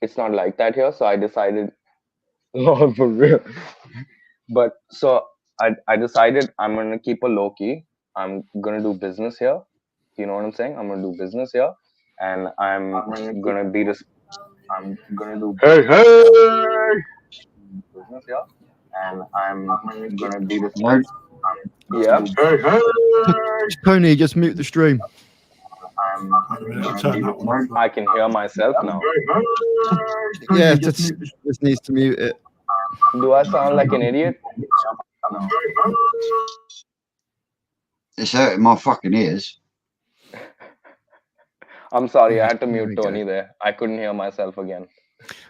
It's not like that here. So I decided, oh, for real. But so I decided I'm gonna keep a low key. I'm gonna do business here. You know what I'm saying? I'm gonna do business here, and gonna be this. I'm gonna do Hey, hey! business here, and I'm gonna be this. No, Yeah, hey, hey! Tony, just mute the stream. Wait a minute, I'll turn that one off. I can hear myself now. Yeah, just needs to mute it. Do I sound like an idiot? It's hurting my fucking ears. I'm sorry, I Yeah, had to there mute we go. Tony there. I couldn't hear myself again.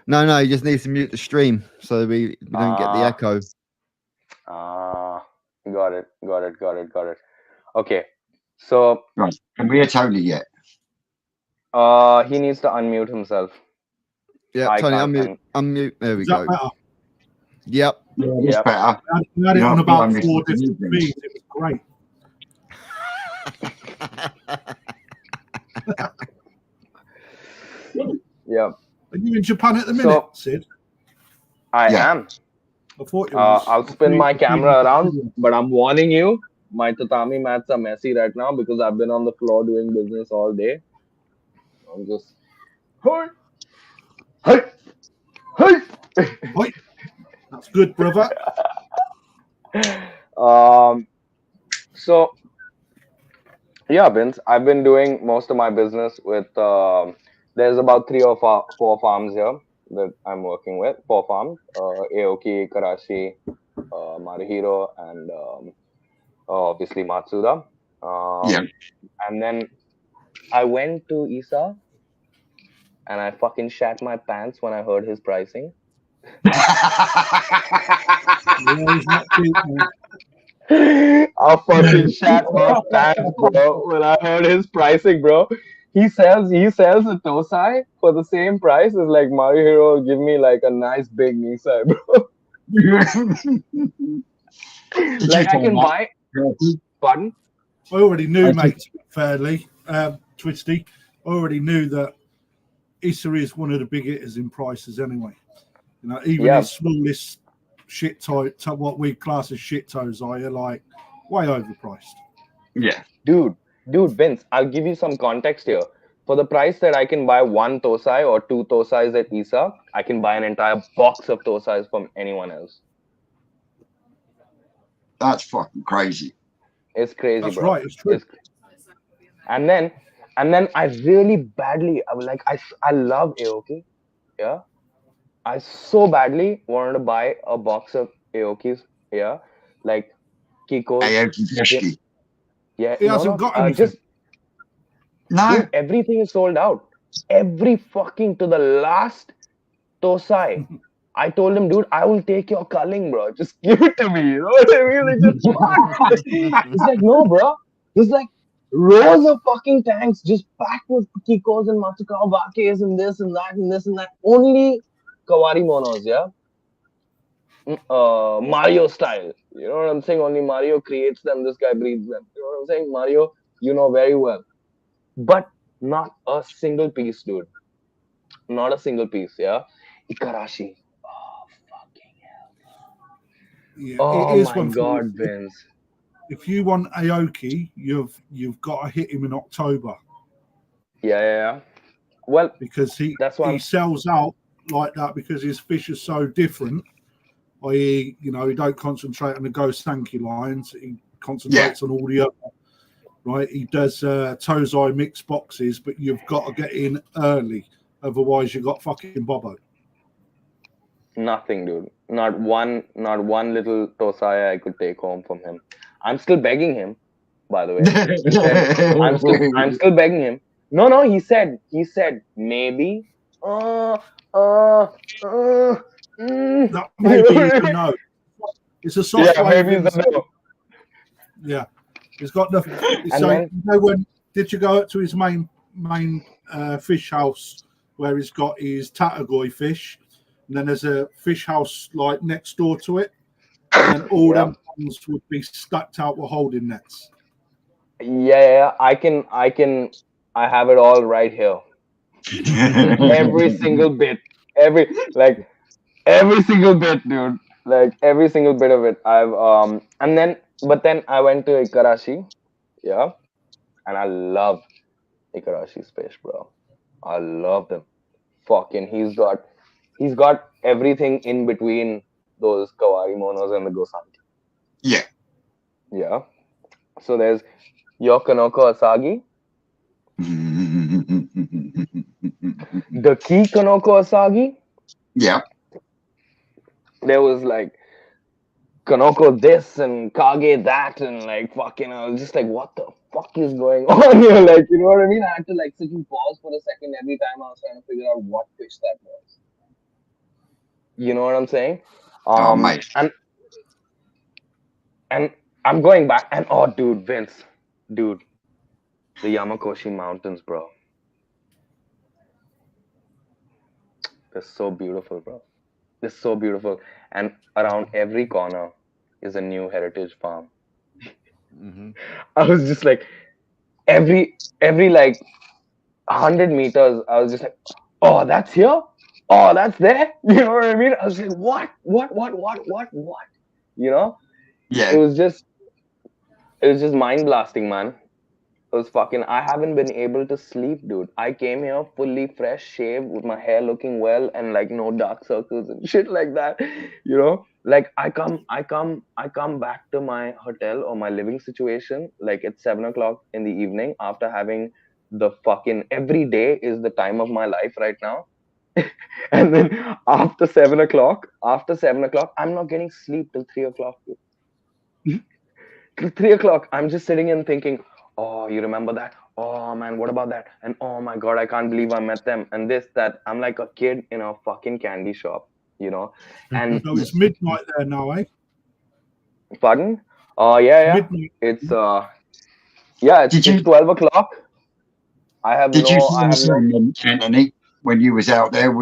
No, he just needs to mute the stream so we don't get the Ah. echo. Got it, got it, got it, got it. Okay, so Right. Can we hear Tony yet? he needs to unmute himself. Yeah, I Tony, can't. unmute. There we Is that go. better? Yep. Yeah, it's Yep. better. We had it You're on not about blowing 4 this different fucking speeds. It was great. Yeah. Are you in Japan at the minute, So Sid? I Yeah. am. I thought you was. I'll spin my camera around, but I'm warning you, my tatami mats are messy right now because I've been on the floor doing business all day. I'm just, hey, hey, hey. Right. That's good, brother. So yeah, Vince, I've been doing most of my business with. There's about four farms here that I'm working with. Four farms: Aoki, Karashi, Maruhiro, and obviously Matsuda. Yeah. And then I went to Isa and I fucking shat my pants when I heard his pricing. Yeah, he's not cheap, man. I fucking shat my pants, bro, when I heard his pricing, bro. He sells a Tosai for the same price as like Mario Hero. Give me like a nice big Nisai, bro. Did you Like I say can that? buy. Pardon? I already knew, I mate, fairly, Twisty. I already knew that Issa is one of the big hitters in prices anyway. Even Yeah. his smallest shit toe, what we class as shit toes, are like way overpriced. Yeah. Dude, Vince, I'll give you some context here. For the price that I can buy one Tosai or two Tosais at Isa, I can buy an entire box of Tosais from anyone else. That's fucking crazy. It's crazy, That's bro. right, it's true. And then And then I really badly, I was like, I love Aoki. Yeah. I so badly wanted to buy a box of Aokis. Yeah. Like Kiko's. Aoki Yeah. Fishki. Yeah. He hasn't got anything. Just, No. dude, everything is sold out. Every fucking to the last Tosai. I told him, dude, I will take your culling, bro. Just give it to me. You know what I mean? Like, just fuck. It's like, no, bro. There's like rows of fucking tanks just packed with Kikos and Matsukawa Bakes and this and that and this and that. Only Kawari Monos, yeah? Mario style. You know what I'm saying? Only Mario creates them, this guy breeds them. You know what I'm saying? Mario, you know very well. But not a single piece, dude. Not a single piece, yeah? Ikarashi. Oh, fucking Yeah, it Oh is my one thing. god, Vince. If you want Aoki, you've got to hit him in October Yeah. Well, because that's why he sells out like that because his fish is so different. I.e., he don't concentrate on the Go Sankey lines. He concentrates on all the other. Right, he does Tozai mixed boxes, but you've got to get in early, otherwise you got fucking Bobo. nothing, dude. Not one little tosaya I could take home from him. I'm still begging him, by the way. He said, I'm still begging him. No, he said maybe. Uh, uh, uh, That You know maybe is what I a mean? no. It's a soft Yeah, way of maybe him it's a saying, no. yeah. It's got nothing. And So then, when did you go up to his main fish house where he's got his Tatagoi fish, and then there's a fish house like next door to it, and then all yeah, them ponds would be stacked out with holding nets. yeah, I have it all right here. Every single bit, every like every single bit, dude. Like every single bit of it. And then but then I went to Ikarashi, yeah, and I love Ikarashi's fish, bro. I love them. Fucking he's got everything in between those Kawari Monos and the Gosanti. Yeah. Yeah. So there's your Kanoko Asagi, the key Kanoko Asagi. Yeah. There was like Kanoko this and Kage that and like fucking I was just like what the fuck is going on here? Like, you know what I mean? I had to like sit and pause for a second every time I was trying to figure out what fish that was. You know what I'm saying? Oh, mate. And I'm going back and oh dude, Vince. Dude, the Yamakoshi Mountains, bro. They're so beautiful, bro. They're so beautiful. And around every corner is a new heritage farm. I was just like every like 100 meters, I was just like, oh, that's here? Oh, that's there? You know what I mean? I was like, what? You know? It Yeah. was just mind blasting, man. It was fucking I haven't been able to sleep, dude. I came here fully fresh, shaved, with my hair looking well and like no dark circles and shit like that. You know? Like I come back to my hotel or my living situation like at 7 o'clock in the evening after having the fucking every day is the time of my life right now. And then after 7 o'clock, I'm not getting sleep till 3 o'clock. Till 3 o'clock, I'm just sitting and thinking, oh, you remember that? Oh man, what about that? And oh my god, I can't believe I met them. And this, that. I'm like a kid in a fucking candy shop, you know? And So it's midnight there now, eh? pardon? Yeah. Midnight. It's it's 12 o'clock. Did you feel the same, Anthony, when you was out there?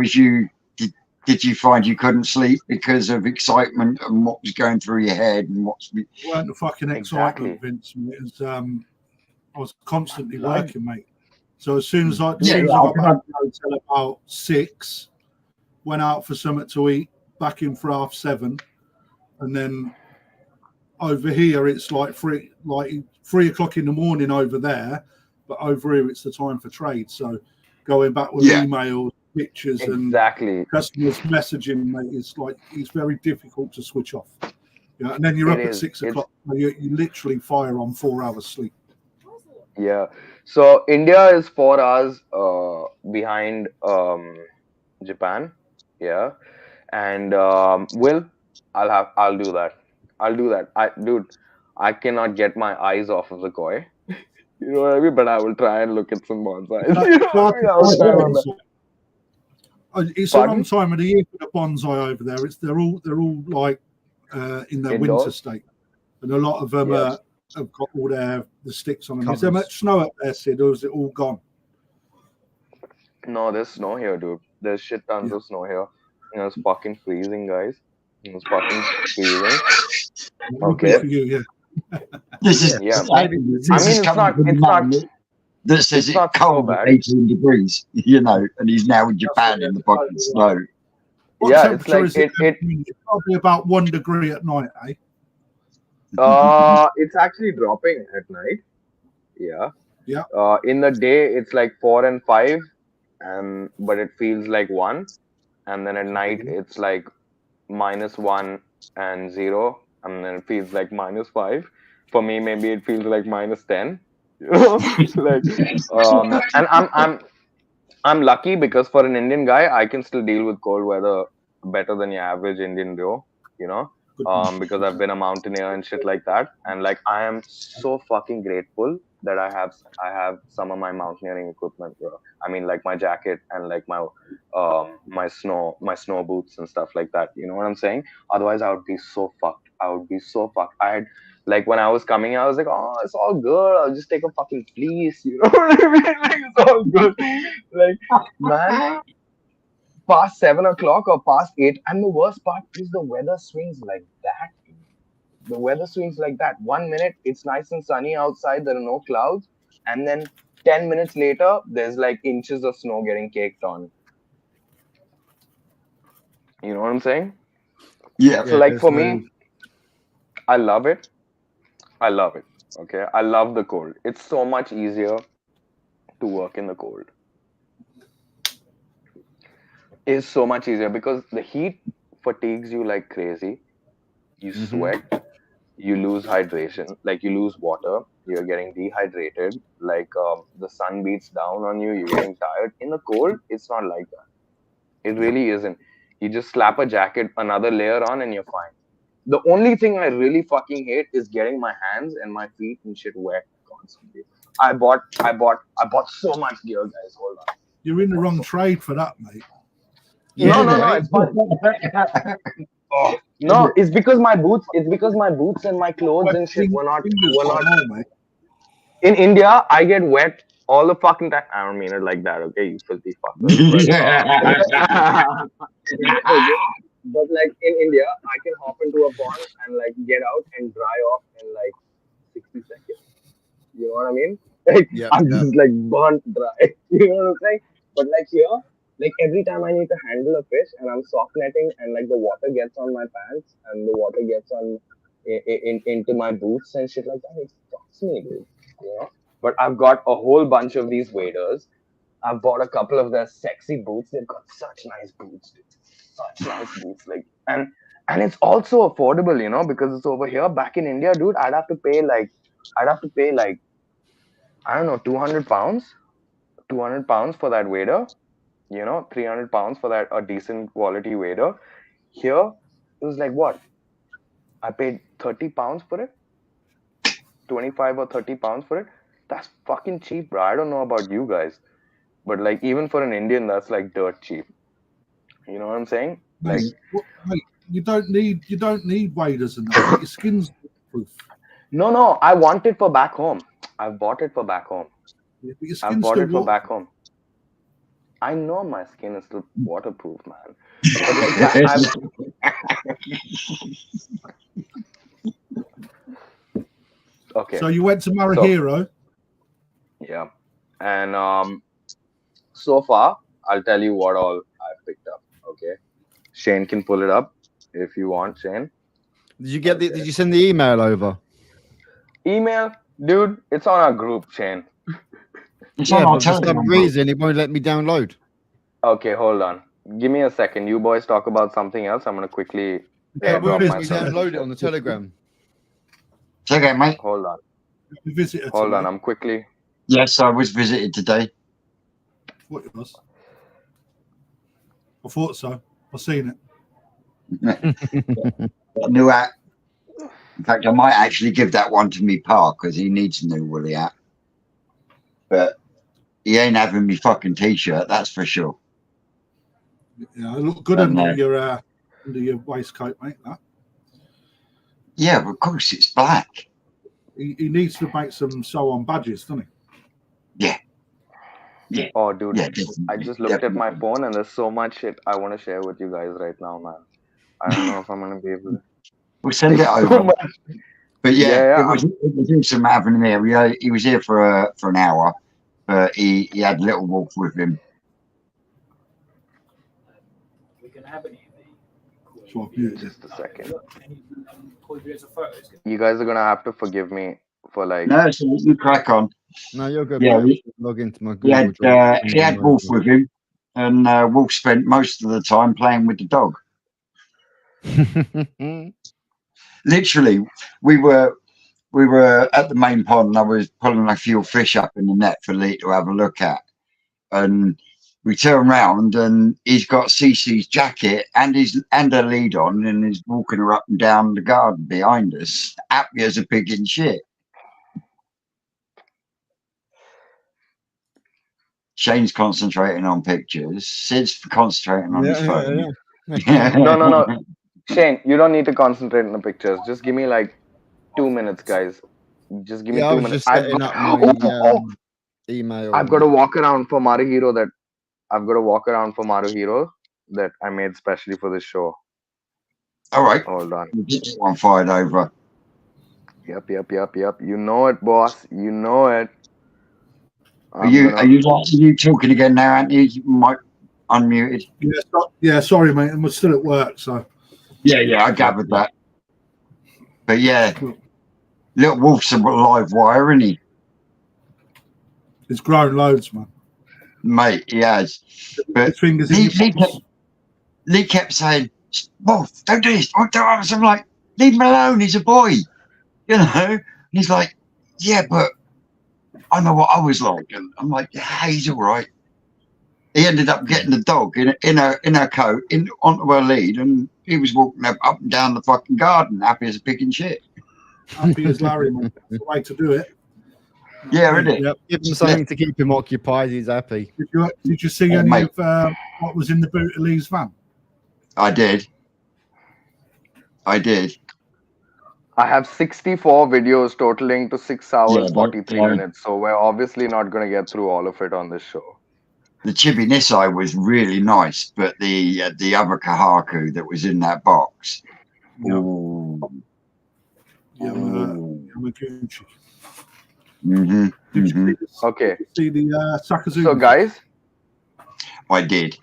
Did you find you couldn't sleep because of excitement and what was going through your head and what's? It weren't the fucking excitement, Vince. It was, I was constantly working, mate. So as soon as I got back to the hotel about 6, went out for something to eat, back in for 7:30, and then over here it's like 3 o'clock in the morning over there, but over here it's the time for trade. So going back with emails, pictures, and customers messaging, mate, it's very difficult to switch off. Yeah, and then you're up at 6 o'clock. You literally fire on 4 hours sleep. Yeah, So India is 4 hours behind Japan. Yeah. And I'll do that. I'll do that. Dude, I cannot get my eyes off of the koi. You know what I mean? But I will try and look at some bonsais. You know what I mean? I will try my best. It's the wrong Pardon? time of the year for the bonsai over there. They're all like in their winter Indoors? state, and a lot of them Yes. have got all the sticks on them. Is there much snow up there, Sid, or is it all gone? No, there's snow here, dude. There's shit tons Yeah. of snow here. It's fucking freezing, guys. It's fucking freezing. Lucky Okay. for you, yeah. This is Yeah. I mean, it's not. It's not. that says It's it's not so cold at bad. 18 degrees, you know, and he's now in Japan in the fucking snow. What Yeah, it's temperature like is it? it. It's probably about 1 degree at night, eh? It's actually dropping at night. Yeah. Yeah. In the day, it's like 4 and 5, but it feels like 1. And then at night, it's like -1 and 0, and then it feels like -5. For me, maybe it feels like -10. You know, like, and I'm lucky because for an Indian guy, I can still deal with cold weather better than your average Indian bro. You know, because I've been a mountaineer and shit like that, and like I am so fucking grateful that I have some of my mountaineering equipment, bro. I mean, like my jacket and like my snow boots and stuff like that. You know what I'm saying? Otherwise, I would be so fucked. I would be so fucked. I had like when I was coming, I was like, oh, it's all good. I'll just take a fucking fleece. You know what I mean? Like it's all good. Like man, past 7 o'clock or past 8, and the worst part is the weather swings like that. The weather swings like that. 1 minute it's nice and sunny outside, there are no clouds, and then 10 minutes later there's like inches of snow getting caked on. You know what I'm saying? Yeah. So like for me, I love it. I love it. Okay, I love the cold. It's so much easier to work in the cold. It's so much easier because the heat fatigues you like crazy. You sweat, you lose hydration, like you lose water, you're getting dehydrated, like the sun beats down on you, you're getting tired. In the cold, it's not like that. It really isn't. You just slap a jacket, another layer on, and you're fine. The only thing I really fucking hate is getting my hands and my feet and shit wet constantly. I bought so much gear, guys. Hold on. You're in the wrong trade for that, mate. No, it's fine. Oh, no, it's because my boots. It's because my boots and my clothes and shit were not. Mate. In India, I get wet all the fucking time. I don't mean it like that, okay? You filthy fuckers. But like in India, I can hop into a pond and like get out and dry off in like 60 seconds. You know what I mean? Like I'm just like burnt dry. You know what I'm saying? But like here, like every time I need to handle a fish and I'm soft netting and like the water gets on my pants and the water gets on into my boots and shit like that, it fucks me, dude. You know? But I've got a whole bunch of these waders. I've bought a couple of their sexy boots. They've got such nice boots, dude. Such nice boots. Like and it's also affordable, you know, because it's over here. Back in India, dude, I'd have to pay like I don't know, 200 pounds. 200 pounds for that wader. You know, 300 pounds for that a decent quality wader. Here, it was like what? I paid 30 pounds for it. 25 or 30 pounds for it. That's fucking cheap, bro. I don't know about you guys, but like even for an Indian, that's like dirt cheap. You know what I'm saying? Like, mate, you don't need waders and that. Your skin's proof. No, I want it for back home. I've bought it for back home. Yeah, but your I've skin's bought still it for back home. I know my skin is still waterproof, man. But like, okay. So you went to Marahiro. Yeah, and so far I'll tell you what all I've picked up. Okay, Shane can pull it up if you want, Shane. Did you get Did you send the email over? Email, dude. It's on our group, Shane. For some reason it won't let me download. Okay, hold on. Give me a second. You boys talk about something else. I'm gonna quickly download it on the Telegram. It's okay, mate. Hold on. Visit Hold on. I'm quickly Yes, I was visited today. What it was? I thought so. I've seen A new hat. In fact, I might actually give that one to me pa because he needs a new woolly hat. But he ain't having me fucking t-shirt, that's for sure. it. Yeah, it looked good And, under your waistcoat, mate. That. yeah, of course it's black. He needs to make some sew-on badges, doesn't Yeah. Yeah. Oh, dude, Yeah, I just looked at my phone and there's so much shit I want to share with you guys right now, man. I don't know if I'm gonna be able to. We'll send it So over. much. But yeah, Yeah, it was awesome having him here. He was here for an hour, but he had Little Wolf with him. So just a second. You guys are gonna have to forgive me for like. No, so you crack on. No, you're good. Yeah, Mate. Log into my he Google Drive. had Wolf with him, and Wolf spent most of the time playing with the dog. Literally, we were at the main pond, and I was pulling a few fish up in the net for Lee to have a look at, and we turn around and he's got Cece's jacket and a lead on, and he's walking her up and down the garden behind us, happy as a pig in shit. Shane's concentrating on pictures. Sid's concentrating on his phone. No. Shane, you don't need to concentrate on the pictures. Just give me like 2 minutes, guys. Just give me 2 minutes. Just setting up my email. I've got to walk around for Maruhiro that I made specially for this show. All right. Hold on. One fired over. Yep. You know it, boss. You know it. Are you talking again now, Anthony? You might unmuted. Yeah, sorry, mate. I'm still at work, so. Yeah, I gathered that. But yeah, Little Wolf's a live wire, isn't he? He's grown loads, man. Mate, he has. But his fingers in Lee kept saying, Wolf, don't do this. Don't do this. I'm like, leave him alone. He's a boy. You know? And he's like, yeah, but I know what I was like. And I'm like, yeah, he's all right. He ended up getting the dog in her coat onto her lead, and he was walking up and down the fucking garden, happy as a pig in shit. Happy as Larry, man. That's the way to do it. Yeah, isn't it? Yep. Give him something to keep him occupied. He's happy. Did you see any of what was in the boot of Lee's van? I did. I have 64 videos totaling to 6 hours 43 minutes, so we're obviously not going to get through all of it on this show. The Chibi Nisai was really nice, but the other Kahaku that was in that box. Yamaguchi. Okay. See the Sakazuma? So, guys, I did.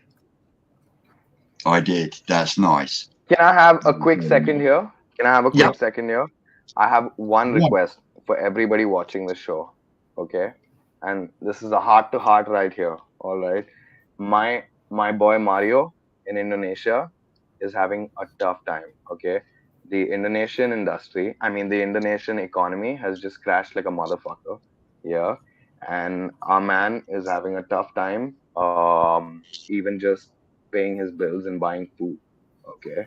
That's nice. Can I have a quick second here? I have one request for everybody watching the show. Okay, and this is a heart-to-heart right here. All right, my boy Mario in Indonesia is having a tough time. Okay, the Indonesian economy has just crashed like a motherfucker. Yeah, and our man is having a tough time. Even just paying his bills and buying food. Okay.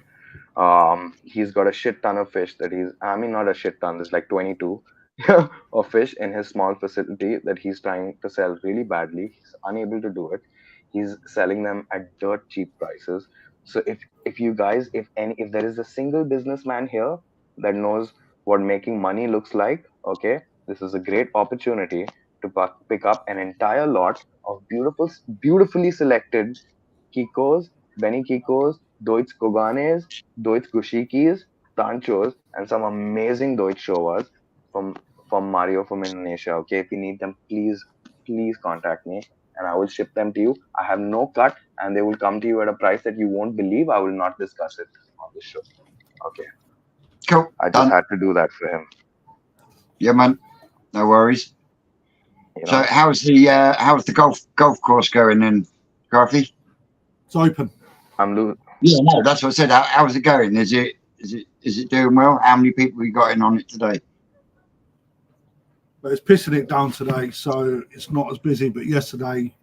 He's got a shit ton of fish not a shit ton, there's like 22 of fish in his small facility that he's trying to sell really badly. He's unable to do it. He's selling them at dirt cheap prices. So if you guys, if there is a single businessman here that knows what making money looks like, okay, this is a great opportunity to pick up an entire lot of beautifully selected Kikos, Benny Kikos, Deutsch Koganes, Deutsch Gushikis, Tanchos, and some amazing Deutsch Showas from Mario from Indonesia. Okay, if you need them, please contact me and I will ship them to you. I have no cut and they will come to you at a price that you won't believe. I will not discuss it on this show. Okay. Cool. I just had to do that for him. Yeah, man. No worries. So how's the golf course going then, Garthy? It's open. Yeah, no, that's what I said. How's it going? Is it doing well? How many people you got in on it today? But it's pissing it down today, so it's not as busy. But yesterday,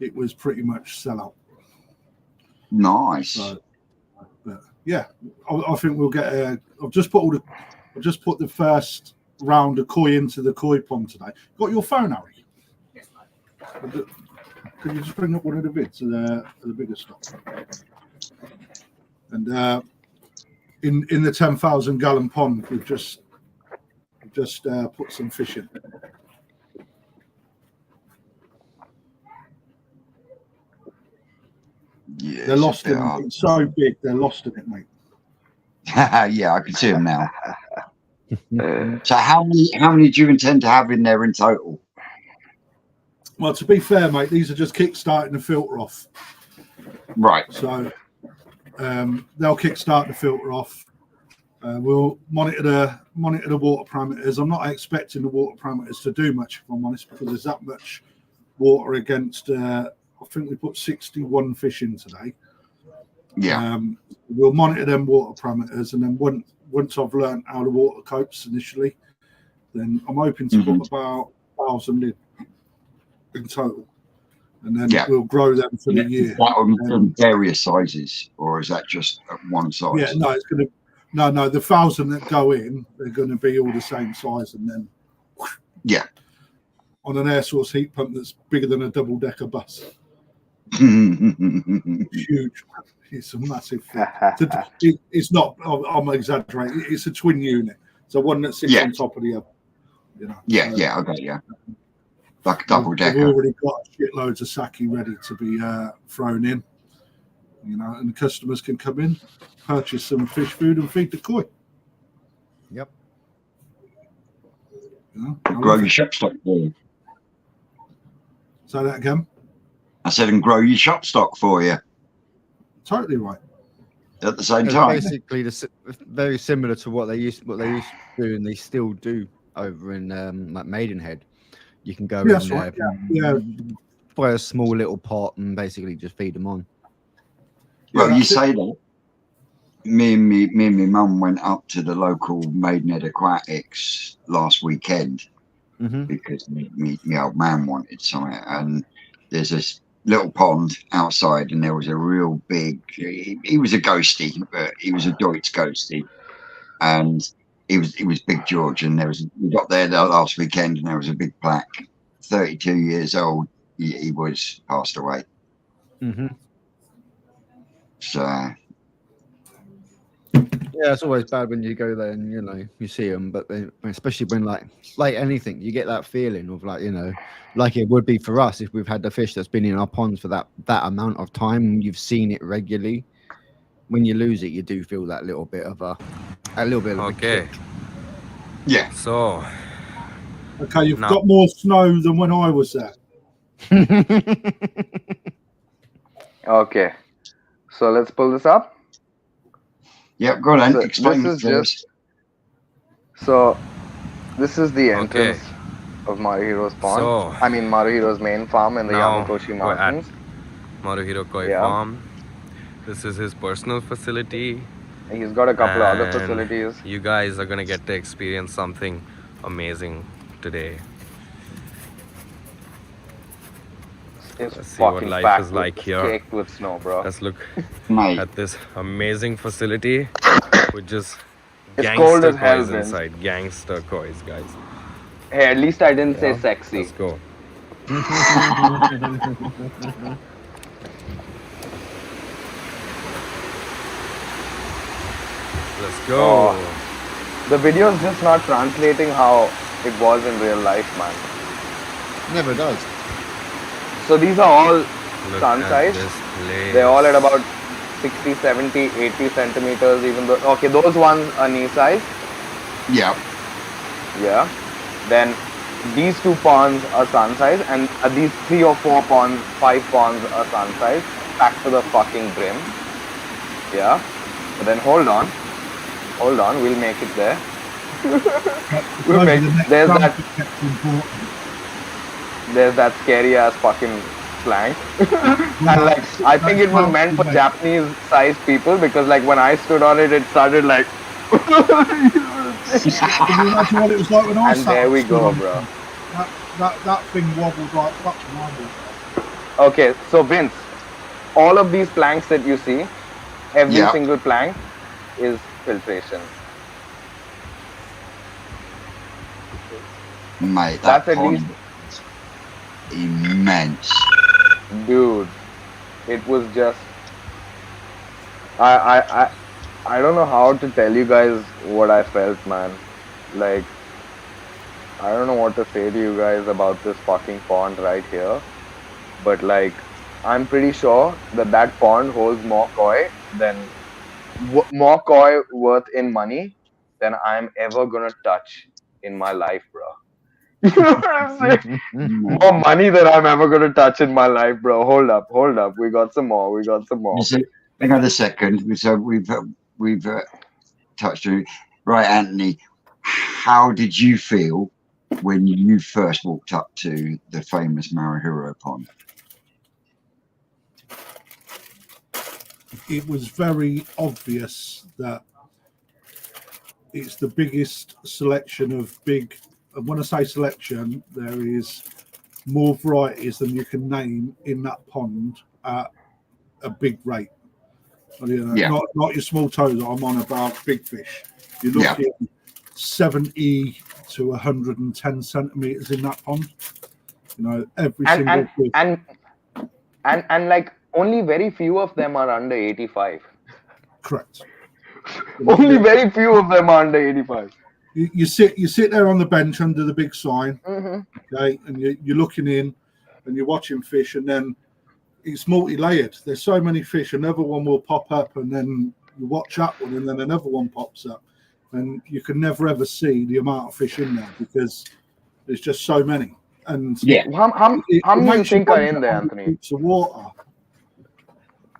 it was pretty much sellout. Nice. So, but yeah, I think we'll get a. I've just put the first round of koi into the koi pond today. Got your phone, Harry? Yes, mate. Could you just bring up one of the vids of the bigger stock? And in the 10,000 gallon pond, we've just put some fish in. Yeah, They're lost in it. It's so big, they're lost in it, mate. Yeah, I can see them now. So how many do you intend to have in there in total? Well, to be fair, mate, these are just kick-starting the filter off. Right. So they'll kick-start the filter off. We'll monitor the water parameters. I'm not expecting the water parameters to do much, if I'm honest, because there's that much water against. I think we put 61 fish in today. Yeah. We'll monitor them water parameters, and then once I've learned how the water copes initially, then I'm hoping to put about 1,000 in total, and then we'll grow them for the year. From various sizes, or is that just one size? Yeah, no, it's going to. No, the 1,000 that go in, they're going to be all the same size, and then on an air source heat pump that's bigger than a double-decker bus. Huge. It's a massive thing. It's not. I'm exaggerating. It's a twin unit, so one that sits on top of the other. You know. Yeah. Okay. Yeah. Like a double decker. We've already got shitloads of sake ready to be thrown in. You know, and the customers can come in, purchase some fish food, and feed the koi. Yep. You know, grow your shop stock for you. Say that again. I said, and grow your shop stock for you. Totally right. At the same time. Basically, very similar to what they used to do, and they still do over in like Maidenhead. You can go in there, buy a small little pot, and basically just feed them on. Well, you say that. Me and my mum went up to the local Maidenhead Aquatics last weekend because my old man wanted something, and there's this little pond outside, and there was a real big. He was a ghosty, but he was a Deutsch ghosty, and he was Big George. And we got there last weekend, and there was a big plaque. 32 years old, he was passed away. So yeah, it's always bad when you go there and you see them, but especially when like anything, you get that feeling of like it would be for us if we've had the fish that's been in our ponds for that amount of time, and you've seen it regularly. When you lose it, you do feel that little bit of a kick. Yeah. So okay, you've got more snow than when I was there. Okay, so let's pull this up. Yep, go on. So explain this it is so this is the entrance of Maruhiro's pond. I mean Maruhiro's main farm in the Yamakoshi Mountains. Maruhiro Koi Farm. This is his personal facility. He's got a couple of other facilities. You guys are gonna get to experience something amazing today. Let's see what life is like here. Caked with snow, bro. Let's look Mate. at this amazing facility with just It's cold gangster as hell, kois Vince. inside. Gangster kois, guys. Hey, at least I didn't say sexy. Let's go. Let's go. The video is just not translating how it was in real life, man. Never does. So these are all Look sun at size. this place. They're all at about 60, 70, 80 centimeters, even though, okay, those ones are knee size. Yeah. Yeah. Then these two ponds are sun size, and these 3 or 4 ponds, 5 ponds are sun size, packed to the fucking brim. Yeah. But then hold on, we'll make it there. There's that scary ass fucking slang. And I think it was meant for Japanese sized people, because when I stood on it, it started Can you imagine what it was like when I And sat there up we stood go, on bro. that thing wobbled like fucking marble. Okay, so Vince, all of these planks that you see, every Yeah. single plank is filtration. Mate, That's that at least, pond is immense. dude. It was just, I don't know how to tell you guys what I felt, man. Like, I don't know what to say to you guys about this fucking pond right here, but like, I'm pretty sure that that pond holds more koi than more koi worth in money than I'm ever gonna touch in my life, bro. You know what I'm saying? More money than I'm ever gonna touch in my life, bro. Hold up. We got some more. We got some more. So, hang on a second. So we've touched on it. Right, Anthony. How did you feel when you first walked up to the famous Marahiro pond? It was very obvious that it's the biggest selection of big. And when I say selection, there is more varieties than you can name in that pond at a big rate. You know, Yeah. not your small toes. I'm on about big fish. You're Yeah. looking 70 to 110 centimeters in that pond. You know, every And single fish. and like only very few of them are under 85. Correct. Only very few of them are under 85. You sit there on the bench under the big sign, Mm-hmm. okay, and you're looking in, and you're watching fish, and then it's multi-layered. There's so many fish, another one will pop up, and then you watch that one, and then another one pops up, and you can never ever see the amount of fish in there because there's just so many. And Yeah. How many do you makes think are wonder in there, how many Anthony? cubes of water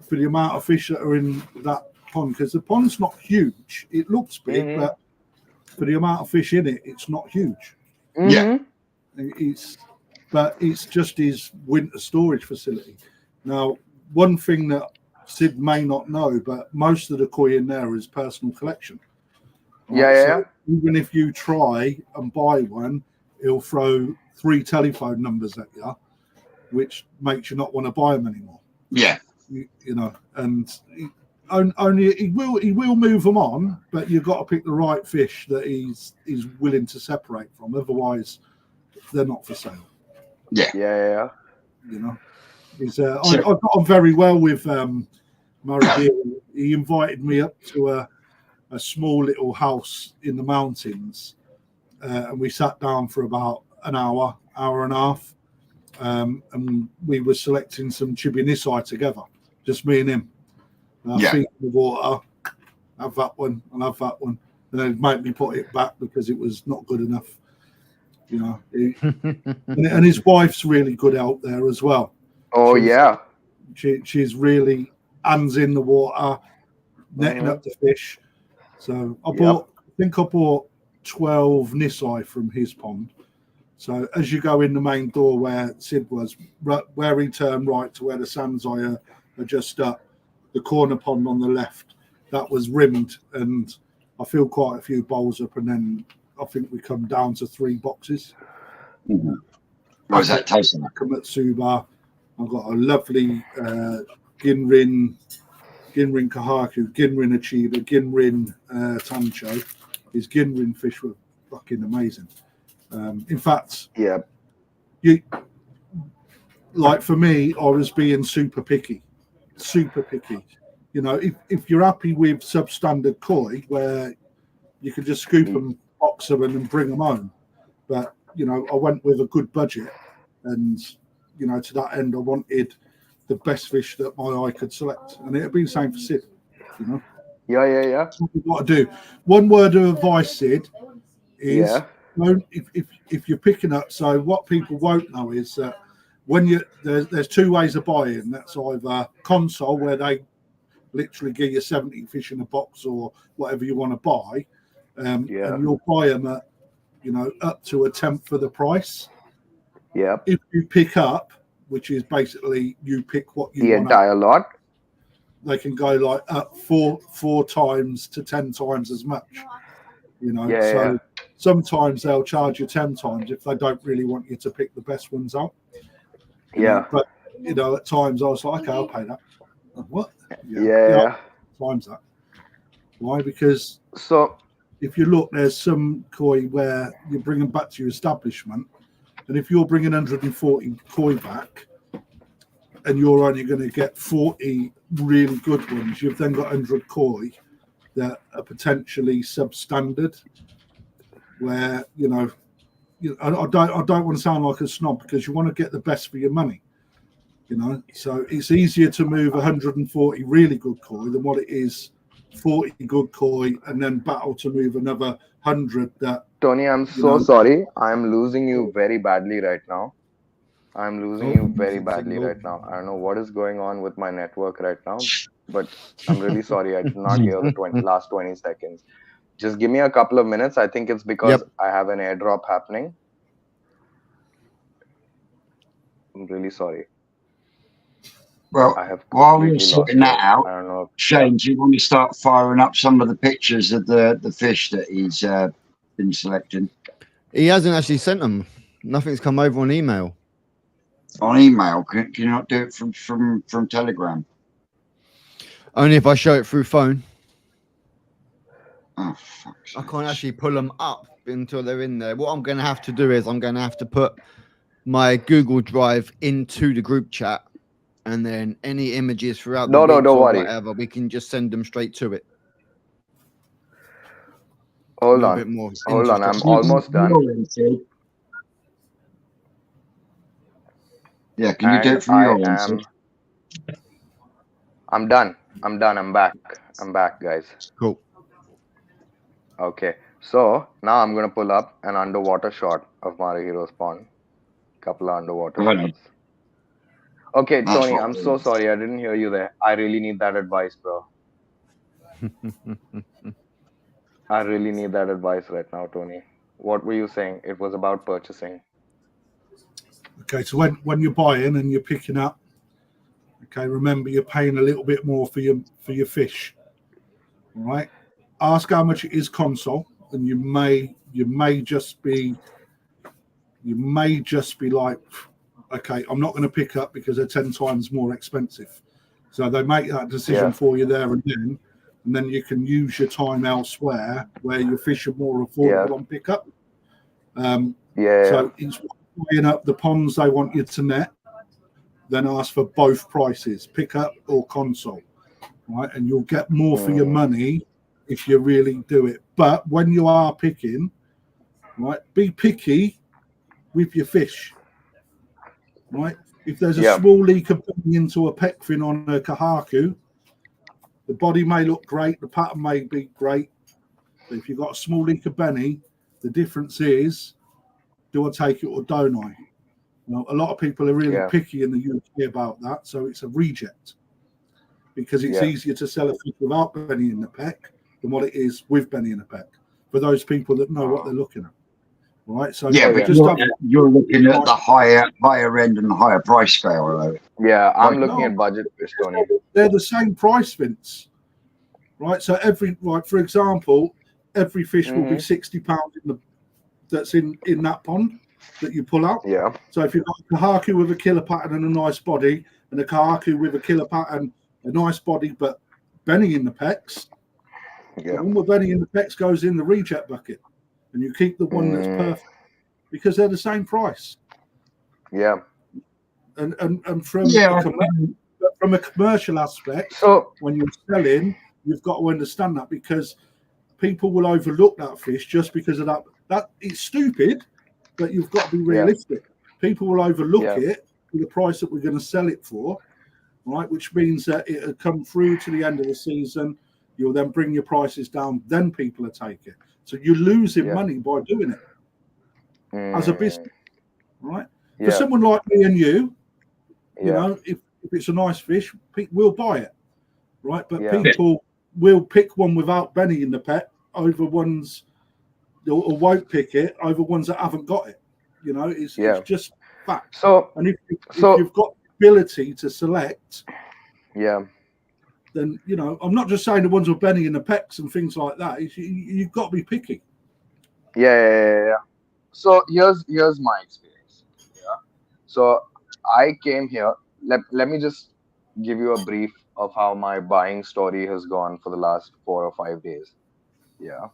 for the amount of fish that are in that pond, because the pond's not huge. It looks big, Mm-hmm. but for the amount of fish in it, it's not huge. Yeah. But it's just his winter storage facility. Now, one thing that Sid may not know, but most of the koi in there is personal collection. Right? So even if you try and buy one, he'll throw 3 telephone numbers at you, which makes you not want to buy them anymore. Yeah. You know, and only he will move them on, but you've got to pick the right fish that he's willing to separate from. Otherwise, they're not for sale. Yeah. You know, I got on very well with Murray. He invited me up to a small little house in the mountains, and we sat down for about an hour and a half, and we were selecting some chibinisai together, just me and him. Feet in the water, have that one, and have that one. And then make me put it back because it was not good enough. You know, and his wife's really good out there as well. Oh, she's really hands in the water, netting up the fish. So I think I bought 12 Nisai from his pond. So as you go in the main door where Sid was, where he turned right to where the Sanzai are just up, the corner pond on the left, that was rimmed, and I filled quite a few bowls up, and then I think we come down to 3 boxes. Mm-hmm. What was that tasting? Akamatsuba. I've got a lovely Ginrin Kahaku, Ginrin Achieva, Ginrin Tancho. His Ginrin fish were fucking amazing. In fact, you like for me, I was being super picky. You know, if you're happy with substandard koi, where you can just scoop them, box them, and then bring them home. But you know, I went with a good budget, and you know, to that end, I wanted the best fish that my eye could select, and it'd be the same for Sid. You know. Yeah. What you got to do. One word of advice, Sid, is don't if you're picking up. So what people won't know is that when there's 2 ways of buying. That's either console, where they literally give you 70 fish in a box or whatever you want to buy, and you'll buy them at, you know, up to 1/10 of the price. If you pick up, which is basically you pick what you want, the entire lot, they can go like up 4 times to 10 times as much. You know, Yeah, so yeah. sometimes they'll charge you 10 times if they don't really want you to pick the best ones out. You Yeah. know, but you know, at times I was like, okay, I'll pay that. What? Yeah. Times that. Why? Because So if you look, there's some koi where you bring them back to your establishment, and if you're bringing 140 koi back, and you're only going to get 40 really good ones, you've then got 100 koi that are potentially substandard. Where I don't want to sound like a snob because you want to get the best for your money. You know, so it's easier to move 140 really good koi than what it is 40 good koi and then battle to move another 100 that. Tony, I'm so sorry. I'm losing you very badly right now. I'm losing you very badly right now. I don't know what is going on with my network right now, but I'm really sorry. I did not hear the last 20 seconds. Just give me a couple of minutes. I think it's because I have an airdrop happening. I'm really sorry. Well, I have while we're completely sorting lost that you. out, I don't know. Shane, do you want to start firing up some of the pictures of the fish that he's been selecting? He hasn't actually sent them. Nothing's come over on email. On email? Can you not do it from Telegram? Only if I show it through phone. Oh, fuck. I can't actually pull them up until they're in there. What I'm going to have to do is I'm going to have to put my Google Drive into the group chat, and then any images throughout the week don't or worry. whatever, we can just send them straight to it. Hold on. Bit more Hold on. I'm almost done. Yeah, can you do it from your end? I'm done. I'm done. I'm back. I'm back, guys. Cool. Okay. So now I'm gonna pull up an underwater shot of Maruhiro's pond. Couple of underwater shots. Okay, Tony, I'm so sorry. I didn't hear you there. I really need that advice, bro. I really need that advice right now, Tony. What were you saying? It was about purchasing. Okay, so when you're buying and you're picking up, okay, remember you're paying a little bit more for your fish. All right. Ask how much it is console, and you may just be like, okay, I'm not going to pick up because they're 10 times more expensive. So they make that decision for you there and then you can use your time elsewhere where your fish are more affordable on pickup. So it's buying up the ponds they want you to net, then ask for both prices, pickup or console, right? And you'll get more for your money if you really do it. But when you are picking, right, be picky with your fish, right? If there's a small leak of putting into a pec fin on a kahaku, the body may look great, the pattern may be great, but if you've got a small leak of Benny, the difference is, do I take it or don't I? You know, a lot of people are really picky in the UK about that, so it's a reject because it's easier to sell a fish without Benny in the pec than what it is with Benny in the pec for those people that know what they're looking at. Right, so you're looking at the higher end and the higher price scale, though. Yeah, I'm looking at budget fish, Tony. They're the same price, Vince. Right, so for example, every fish will be £60 that's in that pond that you pull out. Yeah. So if you've got a kahaku with a killer pattern and a nice body, and a kahaku with a killer pattern, a nice body, but Benny in the pecs, the one with Benny in the pecs goes in the reject bucket. And you keep the one that's perfect because they're the same price. Yeah. And from a commercial aspect, when you're selling, you've got to understand that because people will overlook that fish just because of that. That it's stupid, but you've got to be realistic. People will overlook it for the price that we're going to sell it for, right? Which means that it'll come through to the end of the season. You'll then bring your prices down. Then people will take it. So you're losing money by doing it as a business, right? For someone like me and you know, if it's a nice fish, people will buy it, right? But people will pick one without Benny in the pet over ones, or won't pick it over ones that haven't got it. You know, it's just fact. And if you've got the ability to select, then, you know, I'm not just saying the ones with Benny in the pecs and things like that. You've got to be picky. Yeah. So here's my experience. Yeah. So I came here. Let me just give you a brief of how my buying story has gone for the last 4 or 5 days. Yeah.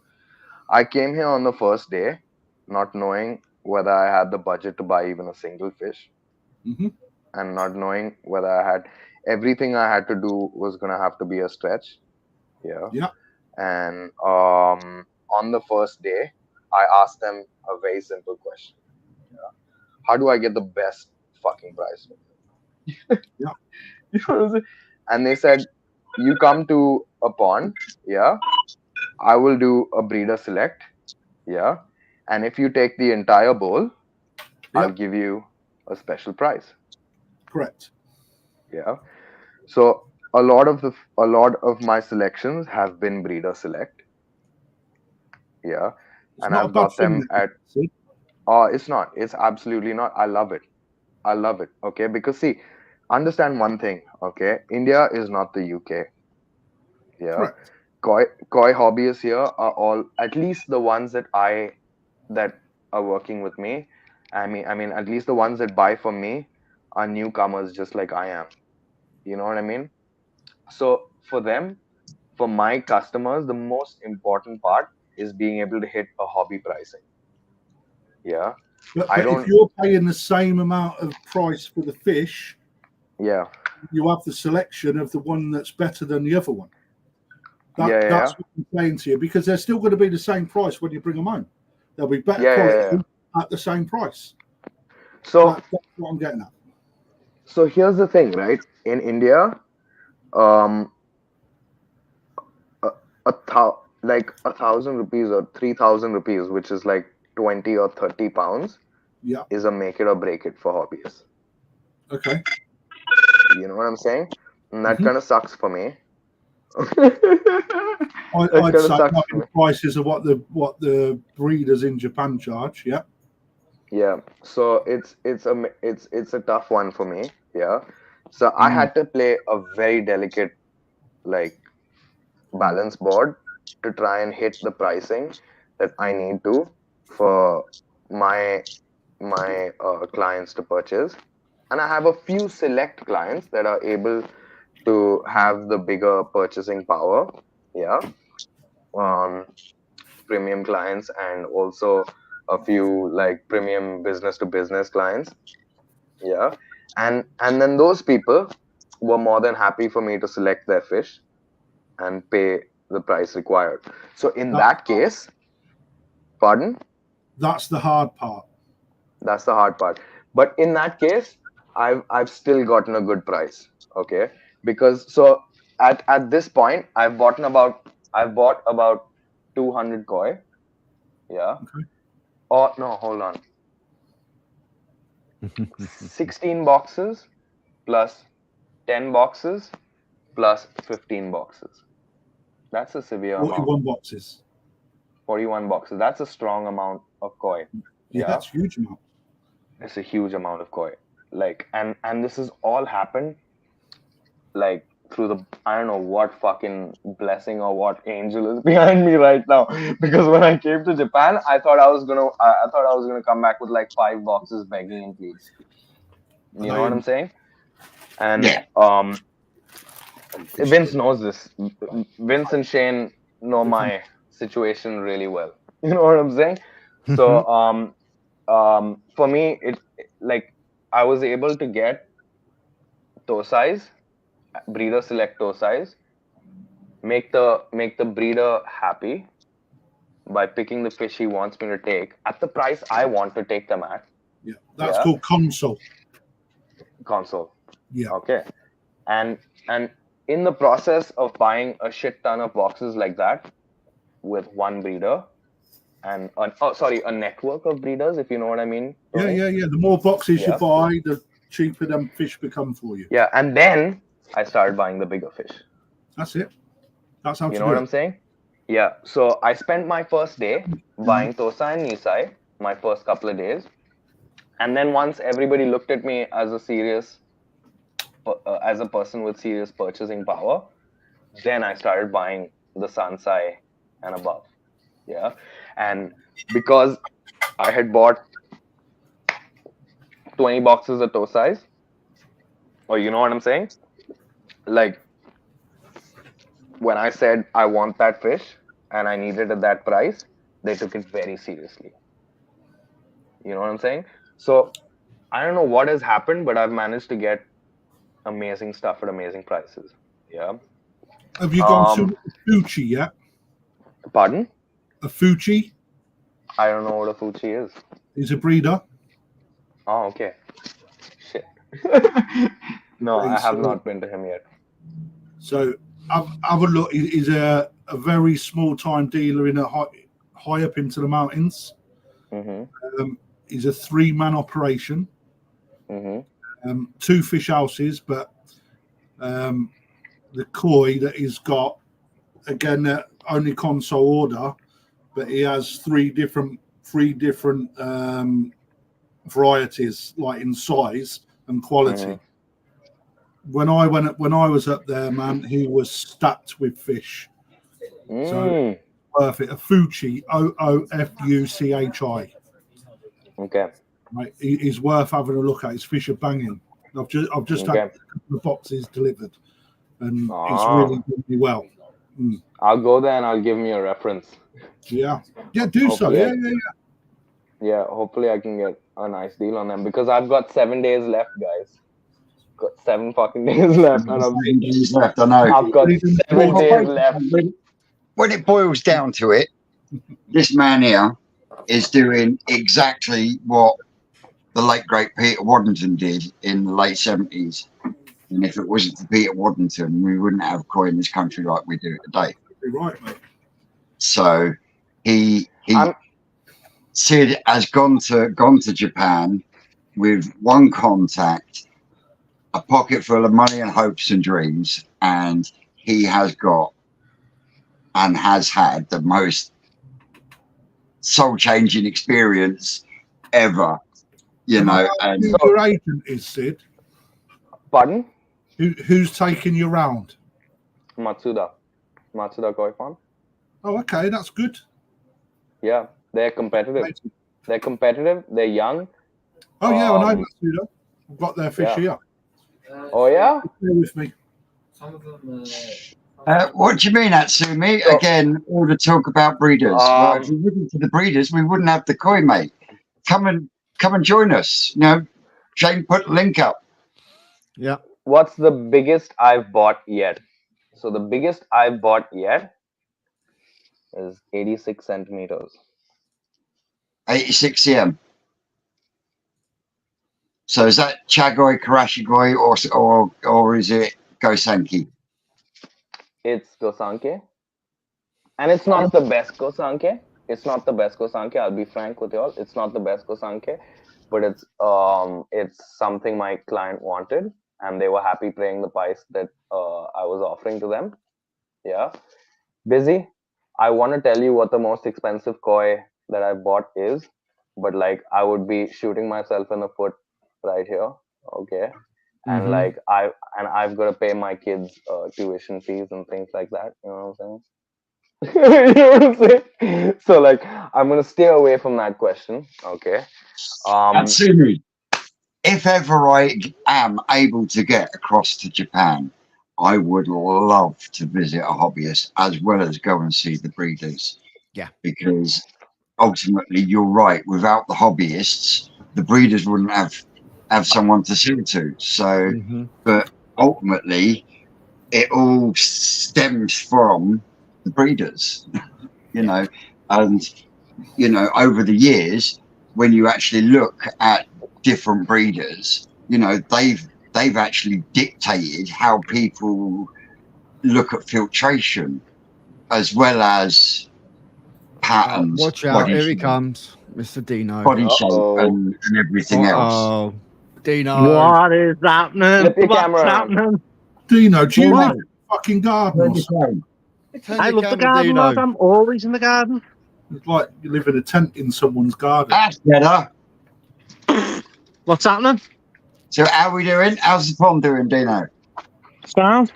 I came here on the first day, not knowing whether I had the budget to buy even a single fish, Hmm. and not knowing whether I had everything I had to do was gonna have to be a stretch. Yeah. Yeah. And on the first day, I asked them a very simple question. Yeah. How do I get the best fucking price from Yeah. you? You know what I'm saying? And they said, you come to a pond, yeah, I will do a breeder select, yeah. And if you take the entire bowl, I'll Yeah. give you a special price. Correct. Yeah. So a lot of my selections have been breeder select. Yeah. It's And not a I've bad got thing. them That, at see? it's not. It's absolutely not. I love it. I love it. Okay. Because see, understand one thing, okay? India is not the UK. Yeah. Correct. Koi hobbyists here are all at least the ones that are working with me. I mean, at least the ones that buy from me are newcomers just like I am. You know what I mean? So for them, for my customers, the most important part is being able to hit a hobby pricing. Yeah. I But if don't, you're paying the same amount of price for the fish, yeah. you have the selection of the one that's better than the other one. Yeah, yeah, That's yeah. what I'm saying to you, because they're still going to be the same price when you bring them home. They'll be better Yeah, yeah, yeah. quality at the same price. So, That's what I'm getting at. so here's the thing, right? In India, um, a, like 1,000 rupees or 3,000 rupees, which is like 20 or 30 pounds, Yeah. is a make it or break it for hobbies. Okay. You know what I'm saying? And that Hmm. kind of sucks for me. That I'd kind of say sucks for knowing me. the prices of what the breeders in Japan charge. Yeah. Yeah. So it's a tough one for me. Yeah. So I Mm. had to play a very delicate like balance board to try and hit the pricing that I need to for my clients to purchase. And I have a few select clients that are able to have the bigger purchasing power. Yeah. Um, Premium clients and also a few like premium business to business clients. Yeah. And then those people were more than happy for me to select their fish and pay the price required. So in That that case, pardon, that's the hard part. that's the hard part. But in that case, I've still gotten a good price. Okay. Because so at this point I've bought about 200 koi. Yeah. Okay. Oh no, hold on. 16 boxes plus 10 boxes plus 15 boxes. That's a severe amount. 41 boxes. 41 boxes. That's a strong amount of koi. Yeah, Yeah. that's a huge amount. It's a huge amount of koi. Like and this has all happened like through the I don't know what fucking blessing or what angel is behind me right now. Because when I came to Japan, I thought I was gonna come back with like 5 boxes begging and pleading. Are You know what they? I'm saying? And Yeah. Vince knows this. Vince and Shane know They come. my situation really well. You know what I'm saying? So for me, like I was able to get toe size, breeder select toe size, make the breeder happy by picking the fish he wants me to take at the price I want to take them at. Yeah, that's Yeah, called console. console. Yeah. Okay, and and in the process of buying a shit ton of boxes like that with one breeder and a network of breeders, if you know what I mean, Yeah, Tony. yeah, yeah. The more boxes you Yeah, buy, the cheaper them fish become for you. yeah, and then I started buying the bigger fish. That's it. That's how You to know do what it. I'm saying? Yeah. So I spent my first day Mm. buying Tosa and Nisai, my first couple of days, and then once everybody looked at me as as a person with serious purchasing power, then I started buying the Sansai and above. Yeah, and because I had bought 20 boxes of toe size, or you know what I'm saying? Like when I said I want that fish and I need it at that price, they took it very seriously. You know what I'm saying? So I don't know what has happened, but I've managed to get amazing stuff at amazing prices. Yeah. Have you gone to Fuji yet? Pardon? A Fuji I don't know what a Fuji is. is a breeder. Oh, okay. Shit. No, I have not been to him yet. So have a look. He's a very small time dealer in a high up into the mountains. Mm-hmm. He's a 3-man operation. Mm-hmm. 2 fish houses, but the koi that he's got, again, only console order, but he has 3 different varieties, like in size and quality. Mm-hmm. When I was up there, man, he was stacked with fish. So perfect. A Fuchi, Oofuchi. Okay. Right, he's worth having a look at. His fish are banging. I've just had a couple of boxes delivered, and it's really doing me well. I'll go there and I'll give me a reference. Yeah, do Hopefully so. Yeah. Hopefully I can get a nice deal on them because I've got 7 days left, guys. Got 7 fucking days left. And 7 days left, I know. I've got 7 days left. When it boils down to it, this man here is doing exactly what the late great Peter Waddington did in the late 70s. And if it wasn't for Peter Waddington, we wouldn't have koi in this country like we do today. You're right, mate. So Sid has gone to Japan with one contact, a pocket full of money and hopes and dreams, and he has got and has had the most soul-changing experience ever. You know, and your agent is, Sid. Pardon? Who's taking you round? Matsuda Koi Farm. Oh, okay, that's good. Yeah, they're competitive. They're young. Oh yeah, I know Matsuda. I've got their fish here. Oh yeah. Stay with me. Some of them. What do you mean, Atsumi? Again, all the talk about breeders. Well, if we wouldn't for the breeders, we wouldn't have the koi, mate. Come and join us. You know, Shane put a link up. Yeah. What's the biggest I've bought yet? So the biggest I've bought yet is 86 centimeters. 86 cm. So is that Chagoi, Karashigoi, or is it Gosanki? It's Gosanke. And it's not the best Gosanke. It's not the best Gosanke. I'll be frank with y'all. It's not the best Gosanke. But it's something my client wanted. And they were happy paying the price that I was offering to them. Yeah. Busy. I want to tell you what the most expensive koi that I bought is. But like I would be shooting myself in the foot right here. Okay. And like I've got to pay my kids tuition fees and things like that. You know what I'm saying? You know what I'm saying? So like I'm gonna stay away from that question. Okay. Atsumi, if ever I am able to get across to Japan, I would love to visit a hobbyist as well as go and see the breeders. Yeah. Because ultimately, you're right. Without the hobbyists, the breeders wouldn't have someone to sell to. So, but ultimately, it all stems from the breeders, you know, and, you know, over the years, when you actually look at different breeders, you know, they've actually dictated how people look at filtration as well as patterns. Watch out, here he comes, Mr. Dino. Body shape and everything else. Oh, Dino. What is happening? What's happening? Dino, do you live in the fucking garden? I love the garden, lad. I'm always in the garden. It's like you live in a tent in someone's garden. That's better. What's happening? So how are we doing? How's the pond doing, Dino? Sound?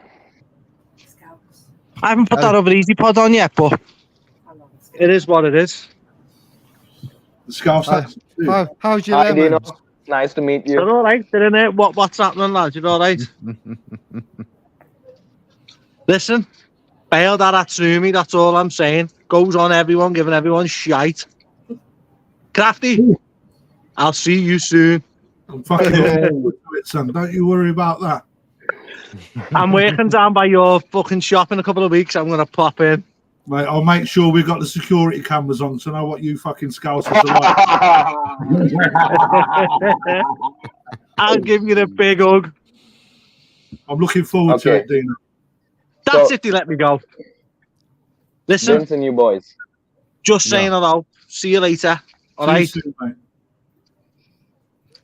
I haven't put that over Easy Pod on yet, but it is what it is. Scouse accent too. How's your Hi, Dino. lemons? Nice to meet You're you. all right. They're in it. What's happening, lads? You're all right. Listen, bail that Atsumi. That's all I'm saying. Goes on everyone, giving everyone shite. Crafty, I'll see you soon. I'm fucking looking forward to it, son. Don't you worry about that. I'm working down by your fucking shop in a couple of weeks. I'm gonna pop in. Mate, I'll make sure we've got the security cameras on to know what you fucking Scousers are like. I'll give you the big hug. I'm looking forward to it, Dino. That's if they let me go. Listen, Vince and you boys. Just saying hello. See you later. All right. See you soon, mate.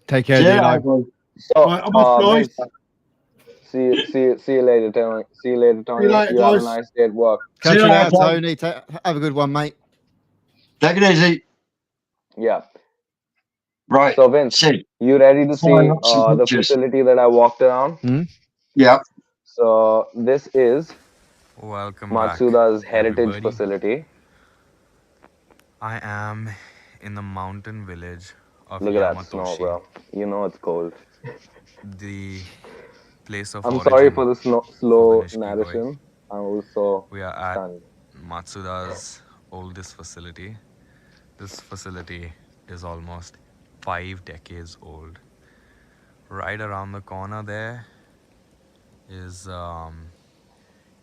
Take care, Dino. So, Right, I'm off, guys. Vince, see you later, Tony. See you later, Tony. See you later, have a guys. nice day at work. Catch you later, Tony. Have a good one, mate. Take it easy. Yeah. Right. So, Vince, you ready to see the facility that I walked around? Yeah. So, this is Welcome Matsuda's back, heritage everybody. facility. I am in the mountain village of Look at that snow, Yamatoshi, bro. You know it's cold. the place of I'm origin sorry for the for slow the Nishiki narration. I'm also We are at stunned. Matsuda's oldest facility. This facility is almost 5 decades old. Right around the corner there is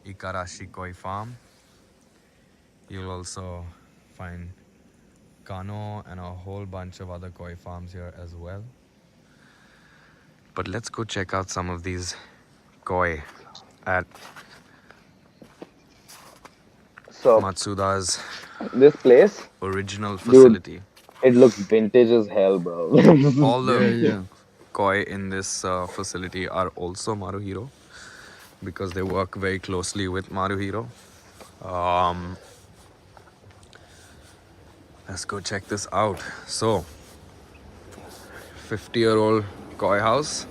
Ikarashi Koi Farm. You'll also find Kano and a whole bunch of other koi farms here as well. But let's go check out some of these koi at Matsuda's this place original facility. Dude, it looks vintage as hell, bro. All the koi in this facility are also Maruhiro because they work very closely with Maruhiro. Let's go check this out. So, 50-year-old koi house,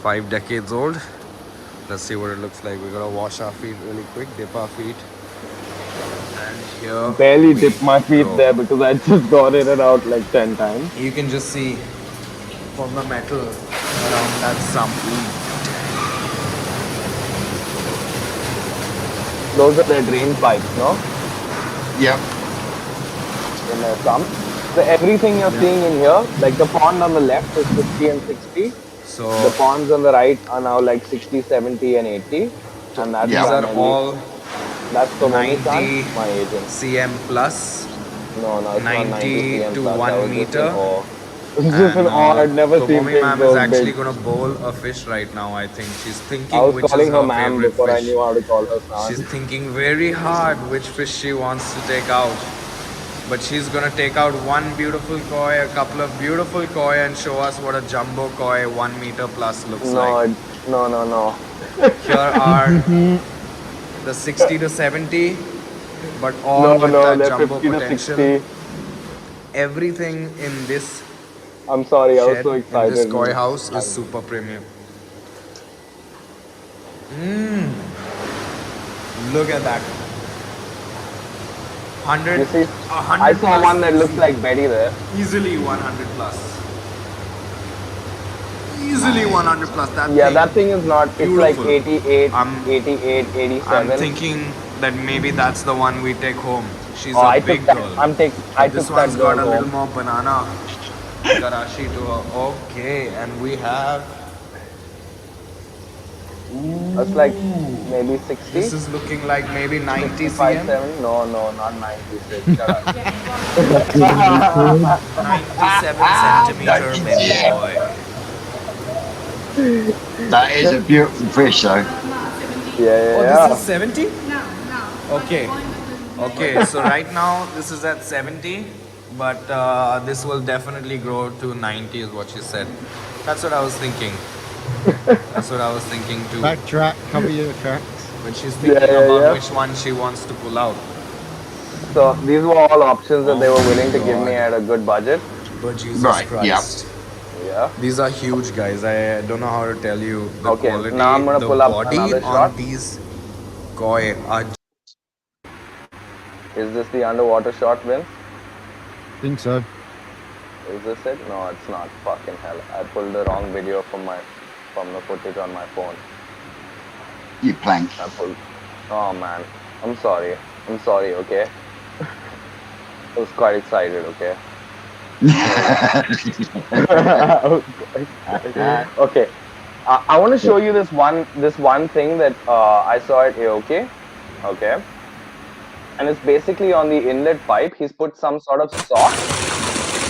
5 decades old. Let's see what it looks like. We're gonna wash our feet really quick, dip our feet. And here barely dip my feet there because I just got in and out like 10 times. You can just see from the metal around that sump. Those are the drain pipes, no? Yep. In the sump. So everything you're seeing in here, like the pond on the left is 50 and 60. So the ponds on the right are now like 60, 70 and 80. And that's these are all that's the 90 my agent. cm plus. No, it's 90 not 90 cm to plus. 1 meter. It's just an awe. I'd never seen Tomomi things ma'am so is actually big. going to bowl a fish right now, I think. She's thinking I was which calling is her her ma'am favorite before fish. I knew how to call her son. She's thinking very hard which fish she wants to take out. But she's going to take out one beautiful koi, a couple of beautiful koi and show us what a jumbo koi 1 meter plus looks like. No. Here are the 60 to 70, but all with that jumbo 50 potential. To 60. Everything in this I'm sorry, I was shed, so excited. in this koi house is super premium. Look at that. 100. You see, 100 I saw plus one that looks like Betty there. Easily 100 plus. Easily 100 plus. That thing is not. It's beautiful. Like 88, 88, 87. I'm thinking that maybe that's the one we take home. She's a big girl. This one's got a little more banana Karashi to her. Okay, and we have. That's like maybe 60. This is looking like maybe 90 65, cm. 7. No, not 96. 97 centimeter baby boy. That is a beautiful fish, though. Yeah. This is 70? No. Okay, so right now this is at 70, but this will definitely grow to 90 is what she said. That's what I was thinking. That's what I was thinking too. Backtrack, cover your tracks. But she's thinking about which one she wants to pull out. So these were all options that they were willing to give me at a good budget. But Jesus Christ. Yeah. These are huge, guys. I don't know how to tell you the quality. Now I'm gonna pull up body another on shot. these koi are. Is this the underwater shot, Vince? Think so. Is this it? No, it's not. Fucking hell. I pulled the wrong video from the footage on my phone. You plank. I pulled. Oh man. I'm sorry. I'm sorry, okay? I was quite excited, okay? Okay. I want to show you this one thing that I saw at AOK. Okay. And it's basically on the inlet pipe. He's put some sort of sock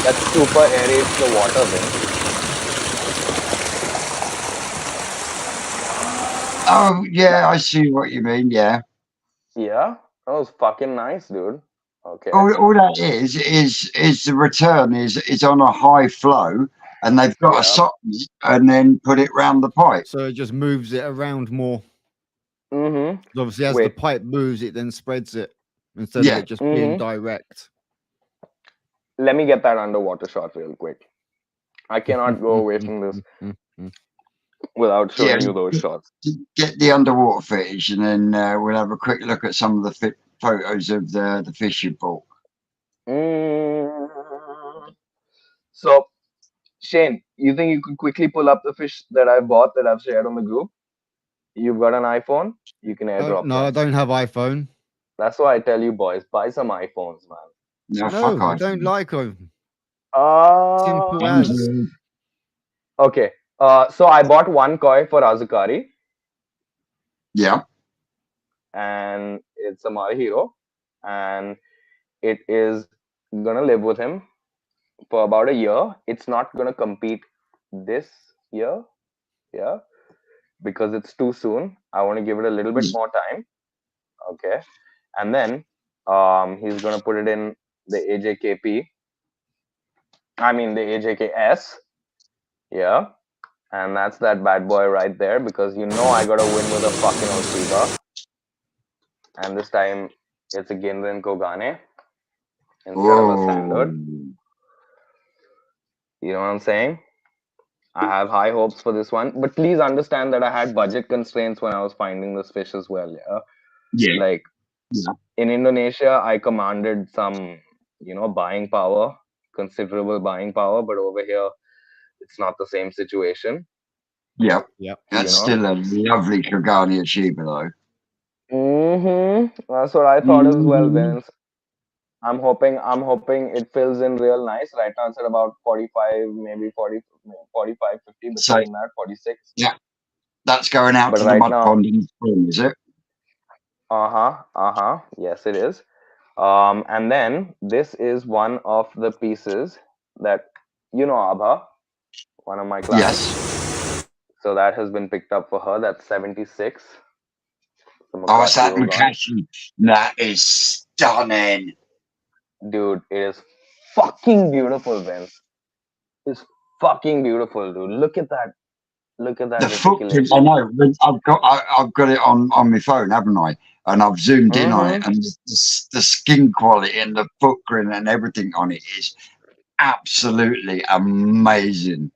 that super aerates the water bin. Oh yeah, I see what you mean. Yeah. Yeah, that was fucking nice, dude. Okay. All that is the return is on a high flow, and they've got a sock and then put it round the pipe. So it just moves it around more. Mm-hmm. Obviously, as the pipe moves, it then spreads it instead of it just being direct. Let me get that underwater shot real quick. I cannot go away from this without showing you those shots. Get the underwater footage, and then we'll have a quick look at some of the photos of the fish you bought. So, Shane, you think you could quickly pull up the fish that I bought that I've shared on the group? You've got an iPhone? You can airdrop No, I don't have iPhone. That's why I tell you, boys, buy some iPhones, man. No, fuck I don't like them. Simple as. Okay. So I bought one koi for Azukari. Yeah. And it's a Marihiro. And it is gonna live with him for about a year. It's not gonna compete this year. Yeah. Because it's too soon. I want to give it a little bit more time. Okay. And then he's gonna put it in the AJKP. I mean the AJKS. Yeah. And that's that bad boy right there, because you know I gotta win with a fucking Oshiba. And this time it's a Ginrin Kogane instead of a standard. You know what I'm saying? I have high hopes for this one. But please understand that I had budget constraints when I was finding this fish as well. Yeah. Like in Indonesia, I commanded some, buying power, considerable buying power, but over here it's not the same situation. Yep. That's still a lovely Kogani Oshiba though. That's what I thought as well, Vince. I'm hoping it fills in real nice. Right now it's at about 45, maybe 40, 45, 50, between that, 46. Yeah. That's going out to the mud pond in spring, is it? Yes, it is. And then this is one of the pieces that, Abha, one of my clients. Yes. So that has been picked up for her. That's 76. Oh, it's that Mukashi. That is stunning. Dude, it is fucking beautiful, Vince. It's fucking beautiful, dude. Look at that. Look at that. The footprint, I know. I've got it on my phone, haven't I? And I've zoomed in on it, and the skin quality and the footprint and everything on it is absolutely amazing.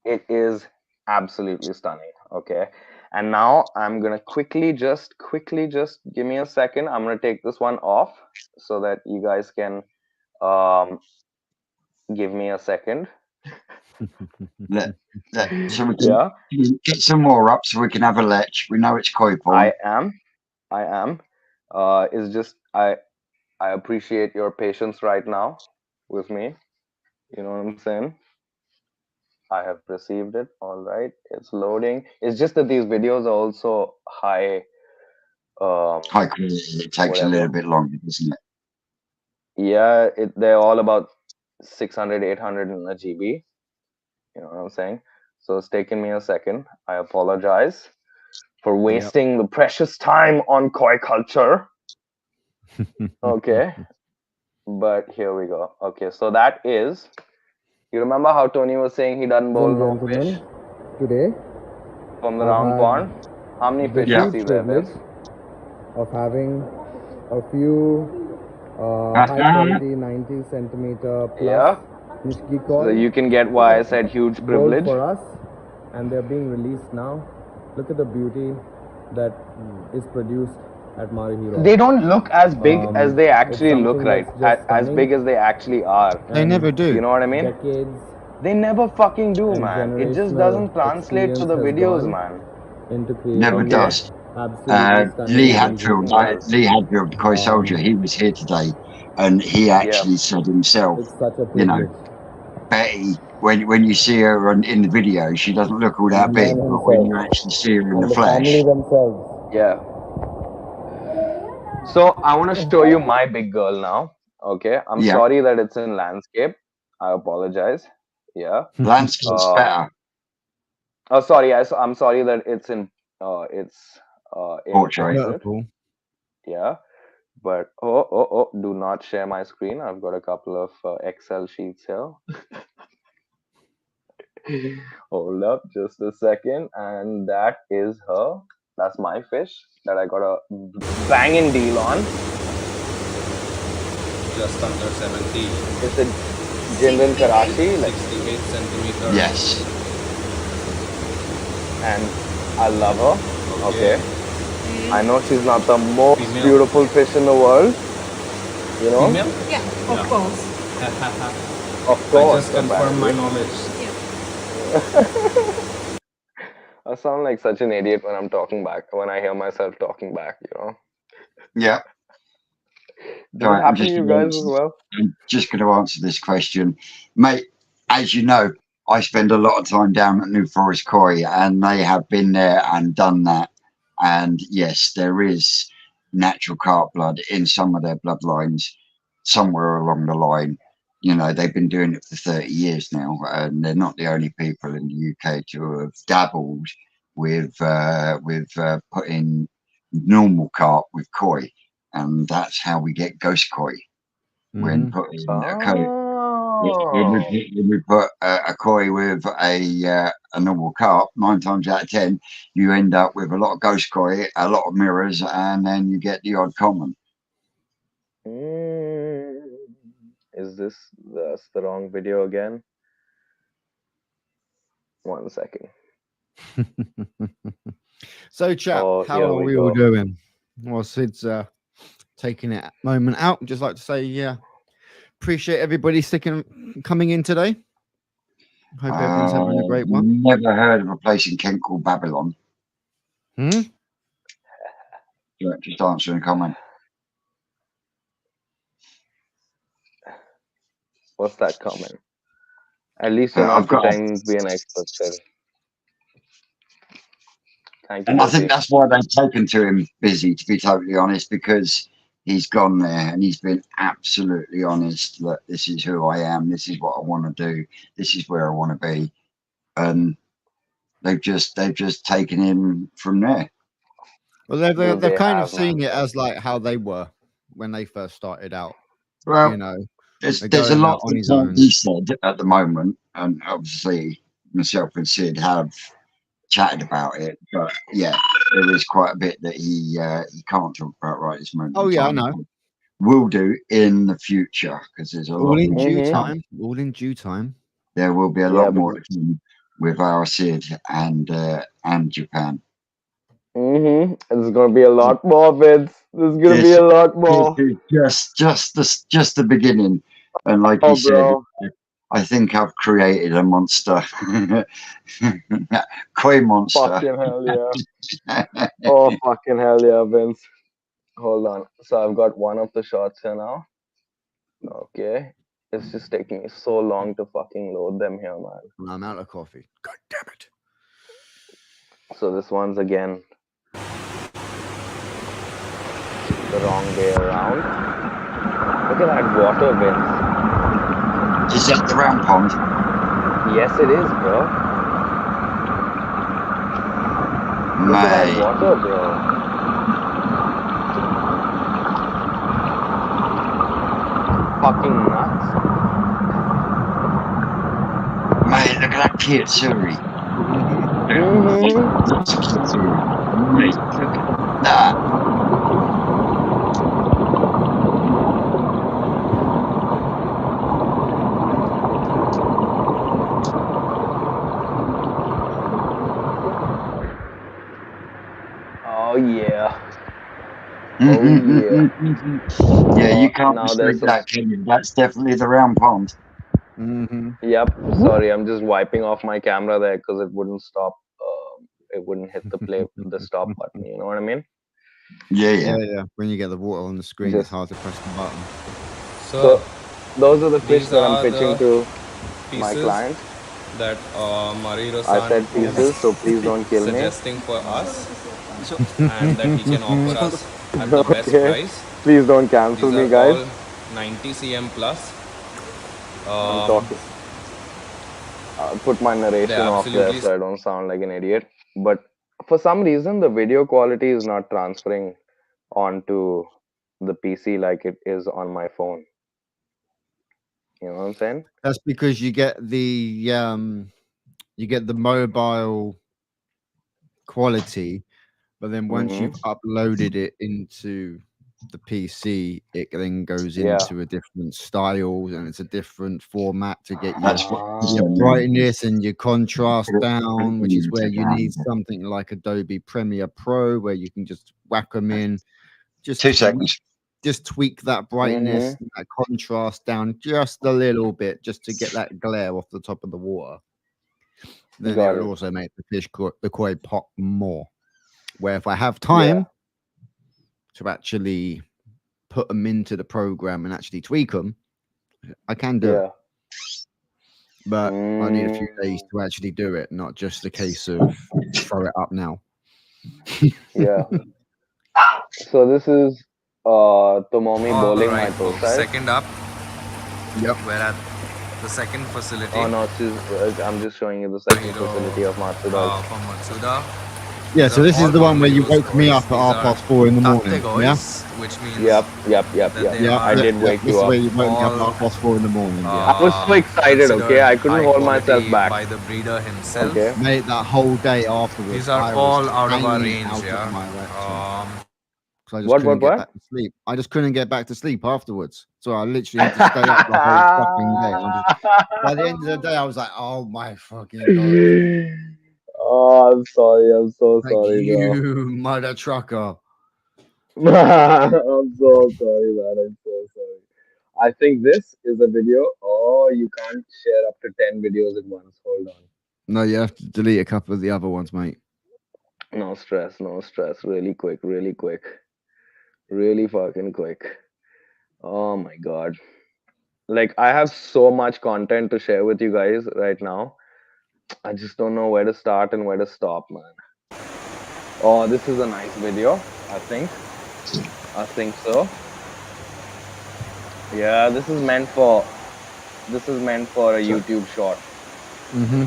It is absolutely stunning. Okay. And now I'm gonna quickly just give me a second. I'm gonna take this one off so that you guys can give me a second. So we can get some more up so we can have a lech. We know it's koi pond. I am. It's just I appreciate your patience right now with me. You know what I'm saying? I have received it. All right, it's loading. It's just that these videos are also high quality. It takes a little bit longer, doesn't it? Yeah, they're all about 600, 800 in a GB. You know what I'm saying? So it's taken me a second. I apologize for wasting the precious time on koi culture. Okay. But here we go. Okay, so that is, you remember how Tony was saying he doesn't bowl no fish? Today, from the round pond? How many fish you see there, Vince? Of having a few high quality 90 centimeter plus Nishiki koi. So you can get why I said huge privilege. For us, and they're being released now. Look at the beauty that is produced at Marihiro. They don't look as big as they It's actually look, something right? that's just As stunning. big as they actually are. They never do. You know what I mean? Decades They never fucking do, and man. It just generational doesn't translate to experience the has videos, gone man. into Never creating Okay? these does. absolutely stunning Lee Never images. Hadfield, fucking does. Lee Hadfield, the Koi soldier, he was here today, and he Yeah. actually said himself, It's such a you know, privilege. Betty, when you see her in the video, she doesn't look all that The big, man but when you himself actually see her in and the the family flesh, themselves. Yeah. So I want to show you my big girl now. Okay? I'm yeah, sorry that it's in landscape. I apologize. Yeah. landscape's better. Oh, sorry. I'm sorry that it's in in Portrait. portrait. Yeah. But do not share my screen. I've got a couple of Excel sheets here. Hold up just a second. And that is her. That's my fish that I got a banging deal on. Just under 70. It's a Jindal Karachi, like 68 centimeters. Yes. and I love her. Okay. I know she's not the most Female. beautiful fish in the world. You know? Female? Yeah, of Yeah. course. Of I course. just confirm my apparently. knowledge. I sound like such an idiot when I'm talking back, when I hear myself talking back, you know? Yeah. Does Right, it happen to you guys as well? I'm just going to answer this question, mate. As you know, I spend a lot of time down at New Forest Koi, and they have been there and done that. And yes, there is natural carp blood in some of their bloodlines somewhere along the line. You know, they've been doing it for 30 years now, and they're not the only people in the UK to have dabbled with putting normal carp with koi, and that's how we get ghost koi when putting a koi. Oh. When we put a koi with a normal carp, 9 times out of 10, you end up with a lot of ghost koi, a lot of mirrors, and then you get the odd common. Is that's the wrong video again? 1 second. So, chap, Oh, how here are we we all go. doing? Well, Sid's taking it a moment out. Just like to say, appreciate everybody coming in today. Hope everyone's having a great one. Never heard of a place in Kent called Babylon. Just answering a comment. What's that comment? At least you're not I've got, pretending to be an expert, Sid. Thank you, and I think Busy. that's why they've taken to him Busy, to be totally honest, because he's gone there and he's been absolutely honest that this is who I am, this is what I want to do, this is where I want to be, and they've just taken him from there. Well, they've kind of seen it as like how they were when they first started out. Well, you know, there's a going lot out on his that own. he said at the moment, and obviously myself and Sid have chatted about it, but yeah, there is quite a bit that he can't talk about right this moment. Oh in yeah, I time. know. Will do in the future, because there's a lot All in more due to come. time. All in due time. There will be a lot more to come with our Sid and Japan. It's gonna be a lot more, Vince. There's gonna be a lot more. Just the beginning, and like you said, I think I've created a monster, koi monster. Fucking hell yeah! Oh fucking hell yeah, Vince. Hold on. So I've got one of the shots here now. Okay. It's just taking me so long to fucking load them here, man. I'm out of coffee. God damn it. So this one's again the wrong way around. Look at that water, Vince. Is that the round pond? Yes, it is, bro. Look at that water, bro. Fucking nuts. Mate, look at that kitsuri. That's a kitsuri. Mate, look at that. Oh yeah. Oh yeah. Yeah, you can't Now there's mistake some. that, can you? That's definitely the round pond. Yep. Sorry, I'm just wiping off my camera there because it wouldn't stop. It wouldn't hit the stop button. You know what I mean? Yeah, Yeah, yeah. yeah. When you get the water on the screen, it's Just hard to press the button. so those are the fish These that I'm are pitching the to my pieces client. that I Mariro-san said pieces, so please is don't kill me. suggesting for us, and that he can offer us at the best Okay. price. Please don't cancel These me, are guys. all 90 cm plus. I'm talking. I'll put my narration They're off there absolutely so I don't sound like an idiot. But for some reason, the video quality is not transferring onto the PC like it is on my phone. You know what I'm saying? That's because you get the mobile quality, but then once you've uploaded it into the PC, it then goes Yeah. into a different style and it's a different format to get That's your what brightness and your contrast down, which is where you need something like Adobe Premiere Pro, where you can just whack them in, just 2 seconds. just tweak that brightness, and that contrast down just a little bit, just to get that glare off the top of the water. Then Got it it. will also make the koi pop more. Where if I have time to actually put them into the program and actually tweak them, I can do it. But I need a few days to actually do it, not just a case of throw it up now. Yeah. So this is Tomomi bowling my Alright, toe folks. side. Second up, Yep. we're at the second facility. Oh no, I'm just showing you the second facility of Matsuda. From Matsuda. Yeah, so this is the one where you woke me up at These 4:30 in the morning. Yeah. which means Yep. Yeah, I did wake this you is up. where you woke me up at 4:30 in the morning. Yeah. I was so excited. Okay, I couldn't hold myself back. by the breeder himself. Okay. Mate, that whole day afterwards, These are I was all out of our hanging range, out of yeah. my rectum. So I just What, couldn't get what? back to sleep. I just couldn't get back to sleep afterwards. So I literally had to stay up the whole fucking day. By the end of the day, I was like, "Oh my fucking god!" Oh, I'm sorry. I'm so Like sorry, bro. you mother trucker. I'm so sorry, man. I'm so sorry. I think this is a video. Oh, you can't share up to 10 videos at once. Hold on. No, you have to delete a couple of the other ones, mate. No stress. No stress. Really quick. Really quick. Really fucking quick. Oh my god. Like, I have so much content to share with you guys right now. I just don't know where to start and where to stop, man. Oh, this is a nice video, I think. I think so. Yeah, this is meant for a YouTube short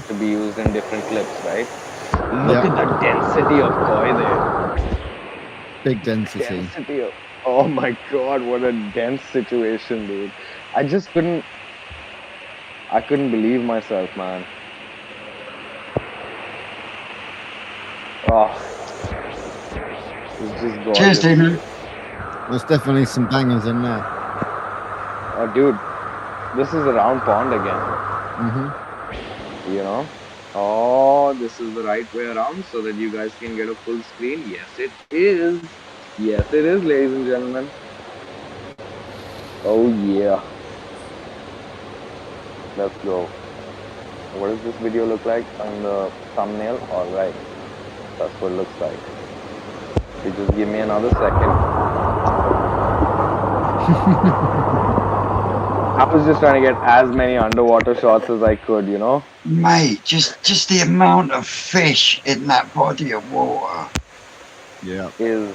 to be used in different clips, right? Look at the density of koi there. Big density. Oh my god, what a dense situation, dude. I couldn't believe myself, man. Oh, it's just gorgeous. Cheers, Stephen. There's definitely some bangers in there. Oh, dude, this is a round pond again. You know? Oh, this is the right way around so that you guys can get a full screen. Yes, it is. Yes, it is, ladies and gentlemen. Oh, yeah. Let's go. What does this video look like on the thumbnail? Alright. That's what it looks like. You just give me another second. I was just trying to get as many underwater shots as I could, you know? Mate, just the amount of fish in that body of water. Yeah. It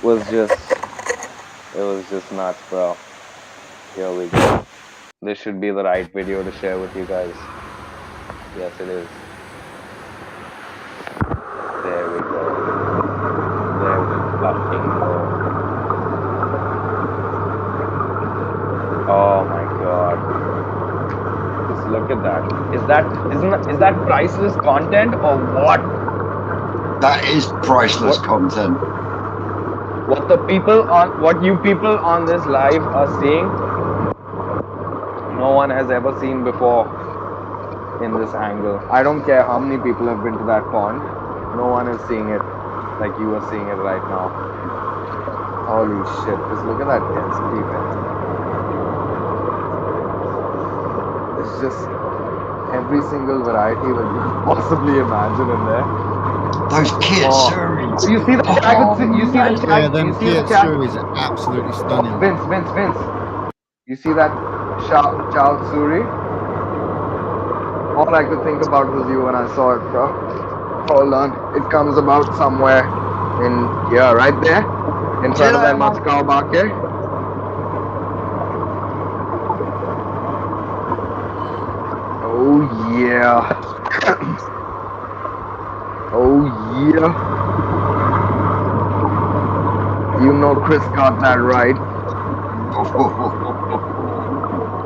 was just nuts, bro. Here we go. This should be the right video to share with you guys. Yes, it is. There we go. There we fucking go. Oh my god. Just look at that. Is that priceless content or what? That is priceless content. What you people on this live are seeing, no one has ever seen before in this angle. I don't care how many people have been to that pond, no one is seeing it. like you are seeing it right now. Holy shit! Just look at that density, man. It's just every single variety that you could possibly imagine in there. Those kitsuris. You see the you see the chat. Yeah, them You see the Fiat chat. Suris are absolutely stunning. Vince. You see that Chow Suri? All I could think about was you when I saw it, bro. Hold on. It comes about somewhere in here, right there. In front of that Moscow market. Oh yeah. Oh yeah. You know Chris got that right.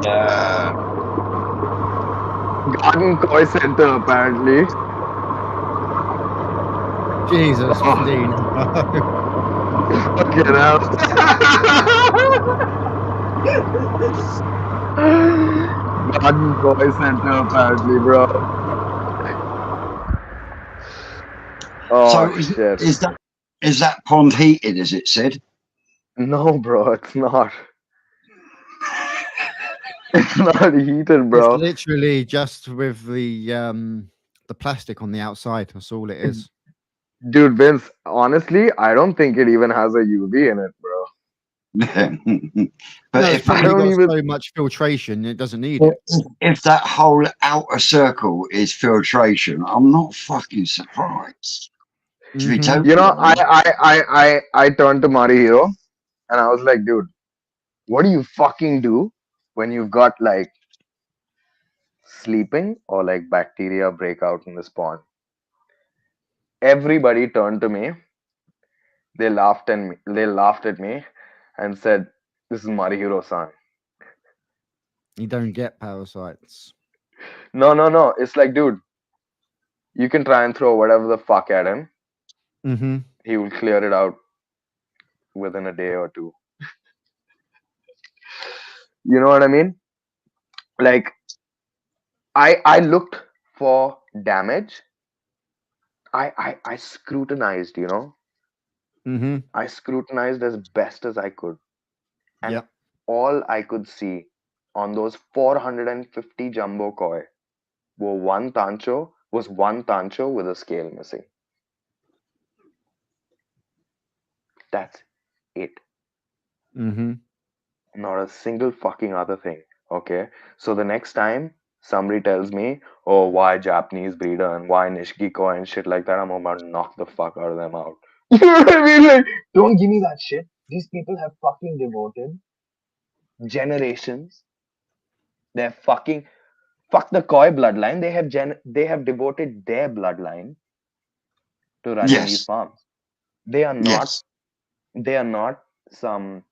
Yeah. Garden Koi Center apparently. Jesus, Dean. Fucking hell. Garden Koi Center apparently, bro. Oh So shit. is that pond heated, as it said? No, bro, it's not. It's not heated, bro. It's literally just with the plastic on the outside. That's all it is. Dude, Vince, honestly, I don't think it even has a UV in it, bro. But No, if it's probably don't got even- so much filtration, it doesn't need it. if that whole outer circle is filtration, I'm not fucking surprised. To be Mhm. totally You know, honest. I turned to Mari Hero and I was like, dude, what do you fucking do when you've got like sleeping or like bacteria break out in this pond? Everybody turned to me. They laughed at me and said, "This is Marihiro-san." You don't get parasites. No. It's like, dude, you can try and throw whatever the fuck at him. Mm-hmm. He will clear it out within a day or two. You know what I mean? Like, I looked for damage. I scrutinized, you know. Mm-hmm. I scrutinized as best as I could. And Yep. all I could see on those 450 jumbo koi was one tancho with a scale missing. That's it. Mm-hmm. Not a single fucking other thing. Okay. So the next time somebody tells me, oh, why Japanese breeder and why Nishiki koi and shit like that, I'm about to knock the fuck out of them out. You know what I mean? Like, don't give me that shit. These people have fucking devoted generations. They're fucking fuck the koi bloodline. They have devoted their bloodline to running these Yes. farms. They are not. Yes. They are not some.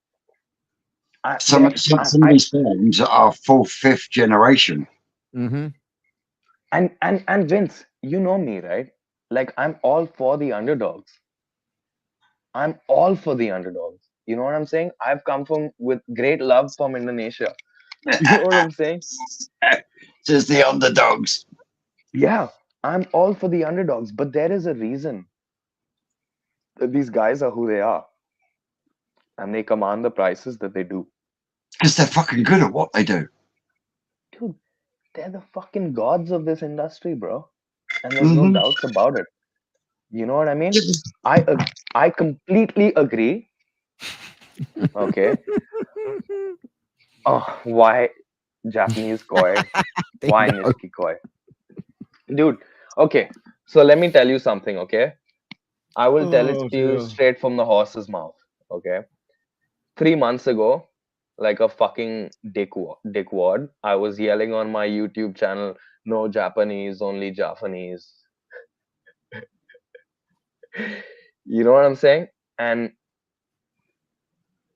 Some of these farms are fourth, fifth generation. Mm-hmm. And Vince, you know me, right? Like I'm all for the underdogs. I'm all for the underdogs. You know what I'm saying? I've come from with great love from Indonesia. You know what I'm saying? Just the underdogs. Yeah, I'm all for the underdogs, but there is a reason that these guys are who they are. And they command the prices that they do. Because they're fucking good at what they do. Dude, they're the fucking gods of this industry, bro. And there's no doubts about it. You know what I mean? I completely agree. Okay. Oh, why Japanese koi? Why Nishiki koi? Dude, okay. So let me tell you something, okay? I will tell it to you straight from the horse's mouth, okay? 3 months ago, like a fucking dickwad, I was yelling on my YouTube channel, no Japanese, only Japanese. You know what I'm saying? And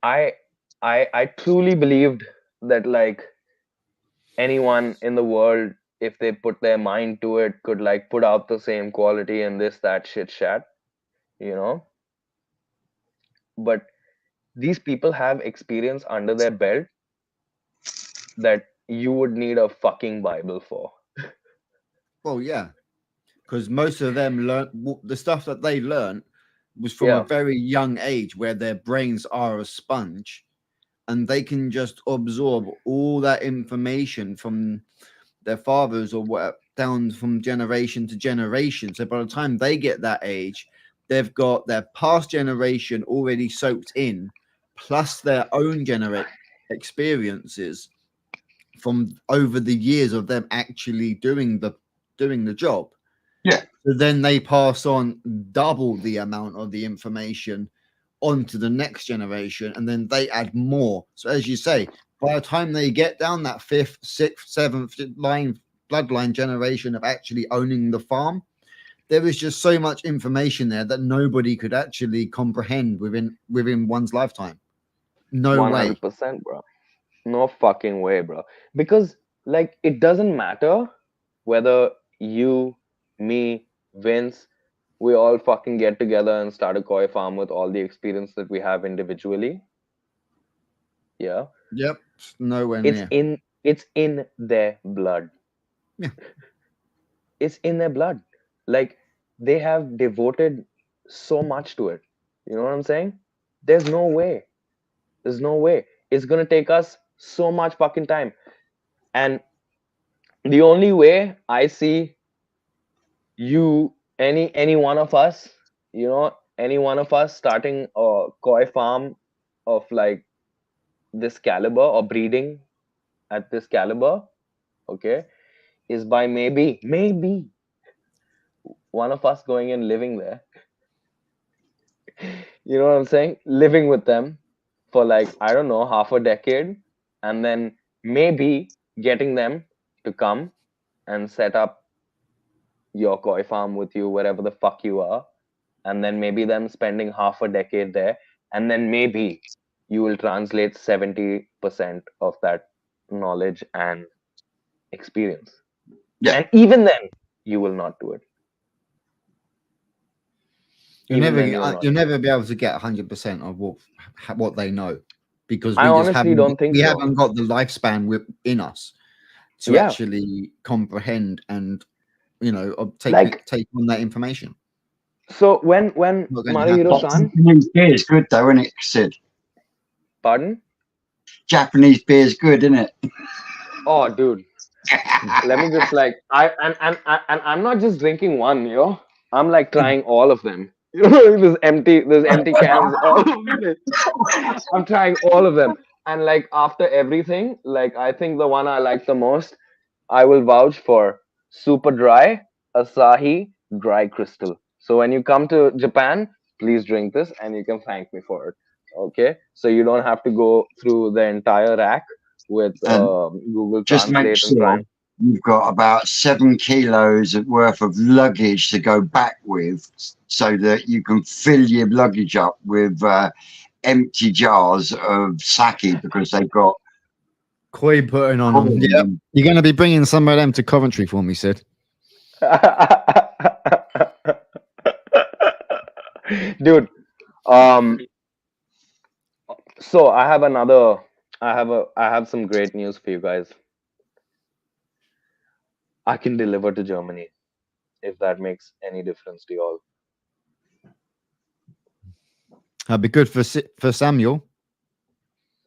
I truly believed that like anyone in the world, if they put their mind to it, could like put out the same quality and this, that shit chat, you know? But these people have experience under their belt that you would need a fucking Bible for. Well, yeah, because most of them learnt the stuff that they learnt was from a Yeah. very young age where their brains are a sponge and they can just absorb all that information from their fathers or what down from generation to generation. So by the time they get that age, they've got their past generation already soaked in, plus their own experiences from over the years of them actually doing the job. Yeah. So then they pass on double the amount of the information onto the next generation, and then they add more. So as you say, by the time they get down that fifth, sixth, seventh line bloodline generation of actually owning the farm, there is just so much information there that nobody could actually comprehend within one's lifetime. No way. 100%, bro. No fucking way, bro. Because like it doesn't matter whether you, me, Vince, we all fucking get together and start a koi farm with all the experience that we have individually. Yeah. Yep. Nowhere It's near. in their blood. Yeah. It's in their blood. Like they have devoted so much to it. You know what I'm saying? There's no way. There's no way. It's gonna take us so much fucking time. And the only way I see you, any one of us, any one of us starting a koi farm of like this caliber or breeding at this caliber, okay, is by maybe one of us going and living there. You know what I'm saying? Living with them for like, I don't know, half a decade, and then maybe getting them to come and set up your koi farm with you wherever the fuck you are, and then maybe them spending half a decade there, and then maybe you will translate 70% of that knowledge and experience. Yeah. And even then, you will not do it. You'll Even never then, you will not you'll do it. never be able to get 100% of what they know, because I honestly don't think we so. haven't got the lifespan in us to Yeah. actually comprehend and Like, take on that information. so when Not going to happen. Marihiro-san, Japanese beer is good though, isn't it, Sid? pardon? Japanese beer is good, isn't it? Oh, dude, let me just like and I'm not just drinking one, I'm like trying all of them. There's empty cans all over it. I'm trying all of them. And like after everything, like I think the one I like the most, I will vouch for Super Dry Asahi Dry Crystal. So when you come to Japan, please drink this and you can thank me for it. Okay? So you don't have to go through the entire rack with And Google just make Translate and try sure and you've got about 7 kilos worth of luggage to go back with, so that you can fill your luggage up with empty jars of sake, because they've got Koi putting on them. coins Yep. and- You're going to be bringing some of them to Coventry for me, Sid. Dude, so I have some great news for you guys. I can deliver to Germany, if that makes any difference to you all. That'd be good for Samuel.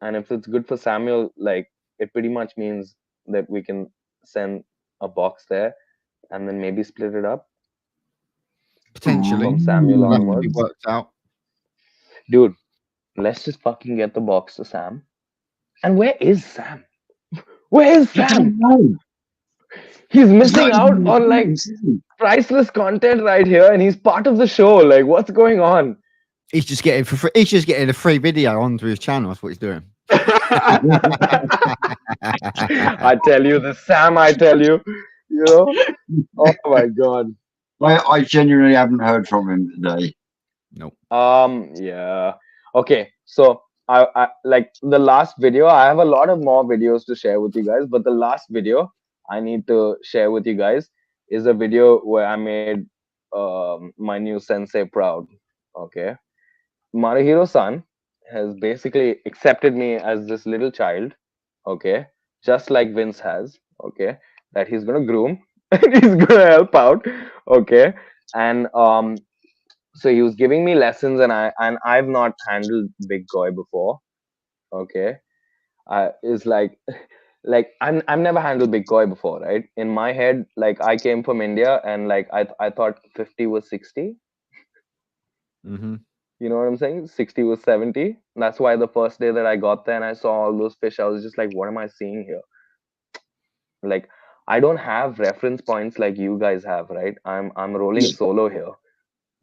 And if it's good for Samuel, like it pretty much means that we can send a box there and then maybe split it up Potentially. from Samuel That could be onwards. worked out. Dude, let's just fucking get the box to Sam. And where is Sam? Where is I Sam? don't know. He's It's missing not out even on like priceless content right here, and he's part of the show. Like, what's going on? He's just getting for free. He's just getting a free video onto his channel. That's what he's doing. I tell you, this Sam, I tell you, oh my god. I genuinely haven't heard from him today. Nope. Yeah. Okay, so I like the last video. I have a lot of more videos to share with you guys, but the last video I need to share with you guys is a video where I made my new sensei proud. Okay, Marihiro-san has basically accepted me as this little child. Okay, just like Vince has. Okay, that he's gonna groom and he's gonna help out. Okay, and So he was giving me lessons, and I've not handled big koi before. Okay, is like I've never handled big koi before, right? In my head, like I came from India, and like I thought 50 was 60. Mm-hmm. You know what I'm saying? 60 was 70. That's why the first day that I got there and I saw all those fish, I was just like, what am I seeing here? Like, I don't have reference points like you guys have, right? I'm rolling Yeah. solo here.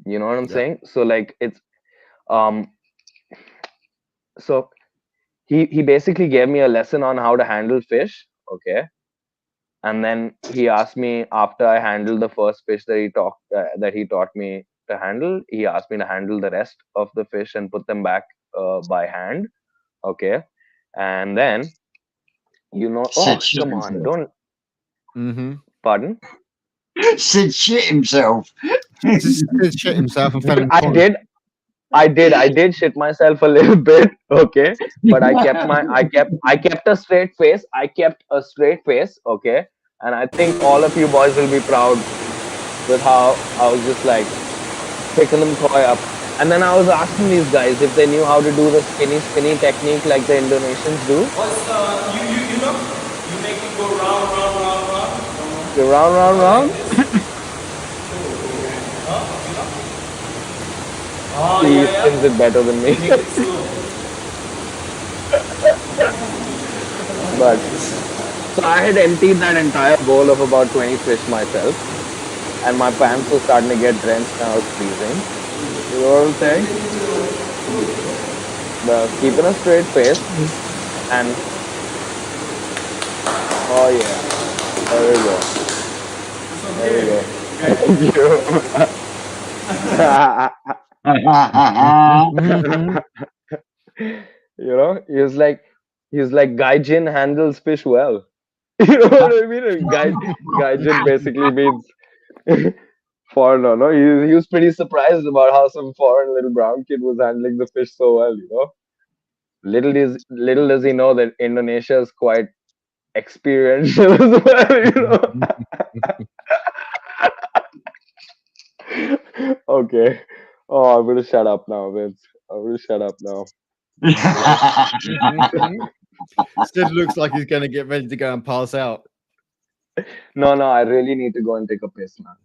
You know what I'm Yeah. saying? So like it's um so he basically gave me a lesson on how to handle fish, okay? And then he asked me after I handled the first fish that he taught me to handle, he asked me to handle the rest of the fish and put them back by hand, okay? And then Sid oh shit come on, himself. don't Mm-hmm. pardon. Sid shit himself. Sid shit himself and fell Dude, in the pond. I did shit myself a little bit, okay, but I kept a straight face. I kept a straight face, okay, and I think all of you boys will be proud with how I was just like picking them koi up, and then I was asking these guys if they knew how to do the spinny technique like the Indonesians do. What's you know? You make it go round, round, round, round. The round, round, Like round. this. Huh? You know? Oh He yeah, spins it yeah. better than me, Make it slow. but so I had emptied that entire bowl of about 20 fish myself, and my pants were starting to get drenched and I was freezing. You know what I'm saying? But I was keeping a straight face, and oh yeah, there we go, It's there we okay. go. Okay. Thank you. Mm-hmm. He was like Gaijin handles fish well. You know what I mean? And Gaijin basically means foreigner. No, he was pretty surprised about how some foreign little brown kid was handling the fish so well. You know, little does he know that Indonesia is quite experiential as well. You know. Okay. Oh, I'm gonna shut up now, Vince. I'm gonna shut up now. Sid looks like he's going to get ready to go and pass out. No, no, I really need to go and take a piss, man.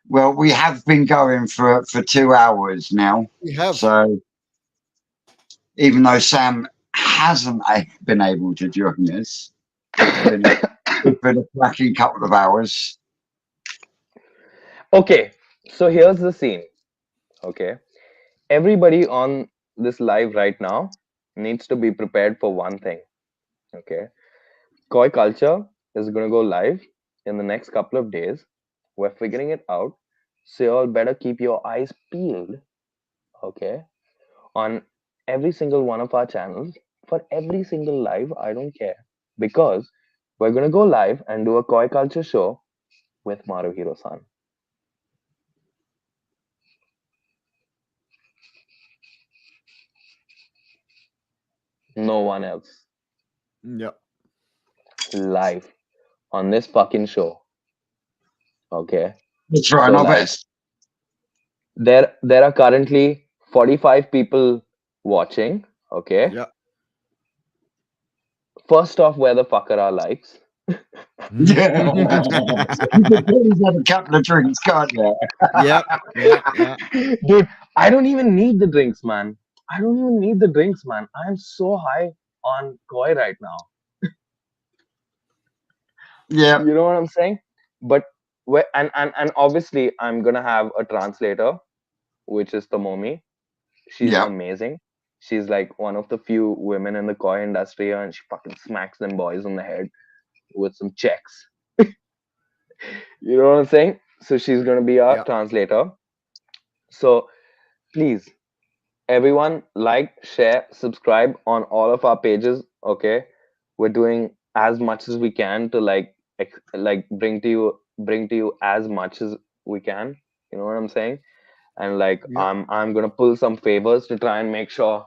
Well, we have been going for 2 hours now. We have. So even though Sam hasn't been able to join us, it's been a cracking couple of hours. Okay, so here's the scene. Okay, everybody on this live right now needs to be prepared for one thing. Okay, Koi Culture is gonna go live in the next couple of days. We're figuring it out, so you all better keep your eyes peeled. Okay, on every single one of our channels for every single live. I don't care because we're gonna go live and do a Koi Culture show with Maruhiro-san. No one else. Yep. Live on this fucking show. Okay. Let's try So our like best. there are currently 45 people watching. Okay. Yep. First off, where the fuck are our likes? Yeah. You can please have a couple of drinks, can't you? Yep. Yeah. Dude, I don't even need the drinks, man. I don't even need the drinks, man. I'm so high on koi right now. Yeah. You know what I'm saying? But and obviously I'm gonna have a translator, which is Tomomi. She's Yeah. amazing. She's like one of the few women in the koi industry, and she fucking smacks them boys on the head with some checks. You know what I'm saying? So she's gonna be our Yep. translator. So please, everyone, like, share, subscribe on all of our pages. Okay, we're doing as much as we can to like bring to you as much as we can. You know what I'm saying? And like Yep. I'm gonna pull some favors to try and make sure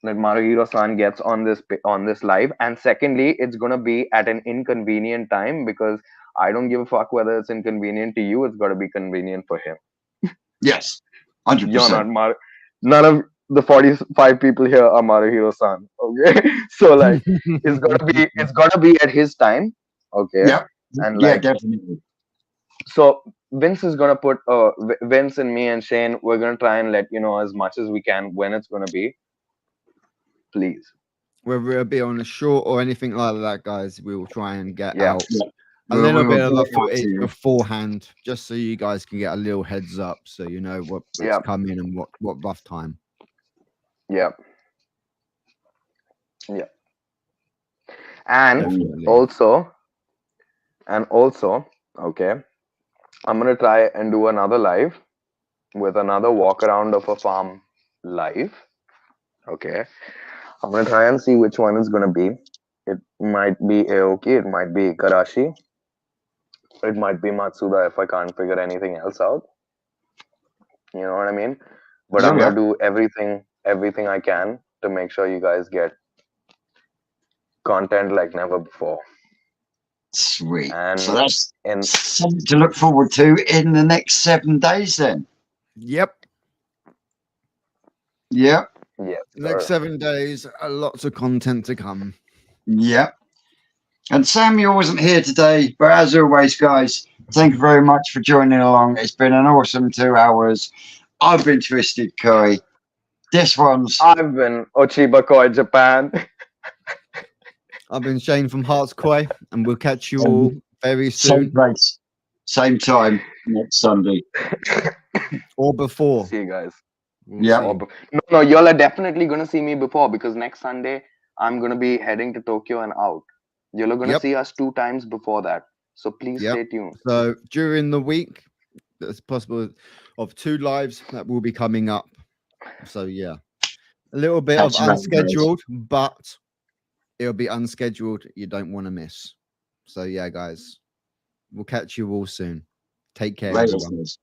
that Maruhiro-san gets on on this live. And secondly, it's gonna be at an inconvenient time because I don't give a fuck whether it's inconvenient to you. It's got to be convenient for him. Yes. 100%. You're not Mar. None of the 45 people here are Maruhiro-san. Okay, so like it's gotta be at his time. Okay, Yeah, and yeah, like definitely. so Vince is gonna put Vince and me and Shane. We're gonna try and let you know as much as we can when it's gonna be. Please. Whether it'll be on a short or anything like that, guys, we will try and get Yeah. out Yeah. a little We will bit of a get out to footage you. beforehand, just so you guys can get a little heads up, so you know what's Yeah. coming and what rough time. Yeah. Yeah. And Definitely. also, okay, I'm gonna try and do another live with another walk around of a farm live. Okay, I'm gonna try and see which one is gonna be. It might be Aoki, it might be Karashi, it might be Matsuda if I can't figure anything else out. You know what I mean? But I'm Yeah. gonna do everything I can to make sure you guys get content like never before. Sweet. And So that's in something to look forward to in the next 7 days then. Yep. Yep. yes, Next sir. 7 days, lots of content to come. Yep. And Samuel wasn't here today, but as always, guys, thank you very much for joining along. It's been an awesome 2 hours. I've been Twisted Koi. This one's I've been Ochiba Koi Japan. I've been Shane from Hearts Koi, and we'll catch you all very same soon place, same time next Sunday. or before. See you guys. We'll Yeah. see. No, y'all are definitely gonna see me before because next Sunday I'm gonna be heading to Tokyo and out. Y'all are gonna Yep. see us 2 times before that. So please Yep. stay tuned. So during the week, there's possible of 2 lives that will be coming up. So yeah, a little bit of Catch you later, guys. unscheduled, but it'll be unscheduled. You don't want to miss. So yeah, guys, we'll catch you all soon. Take care, Later, everyone. guys.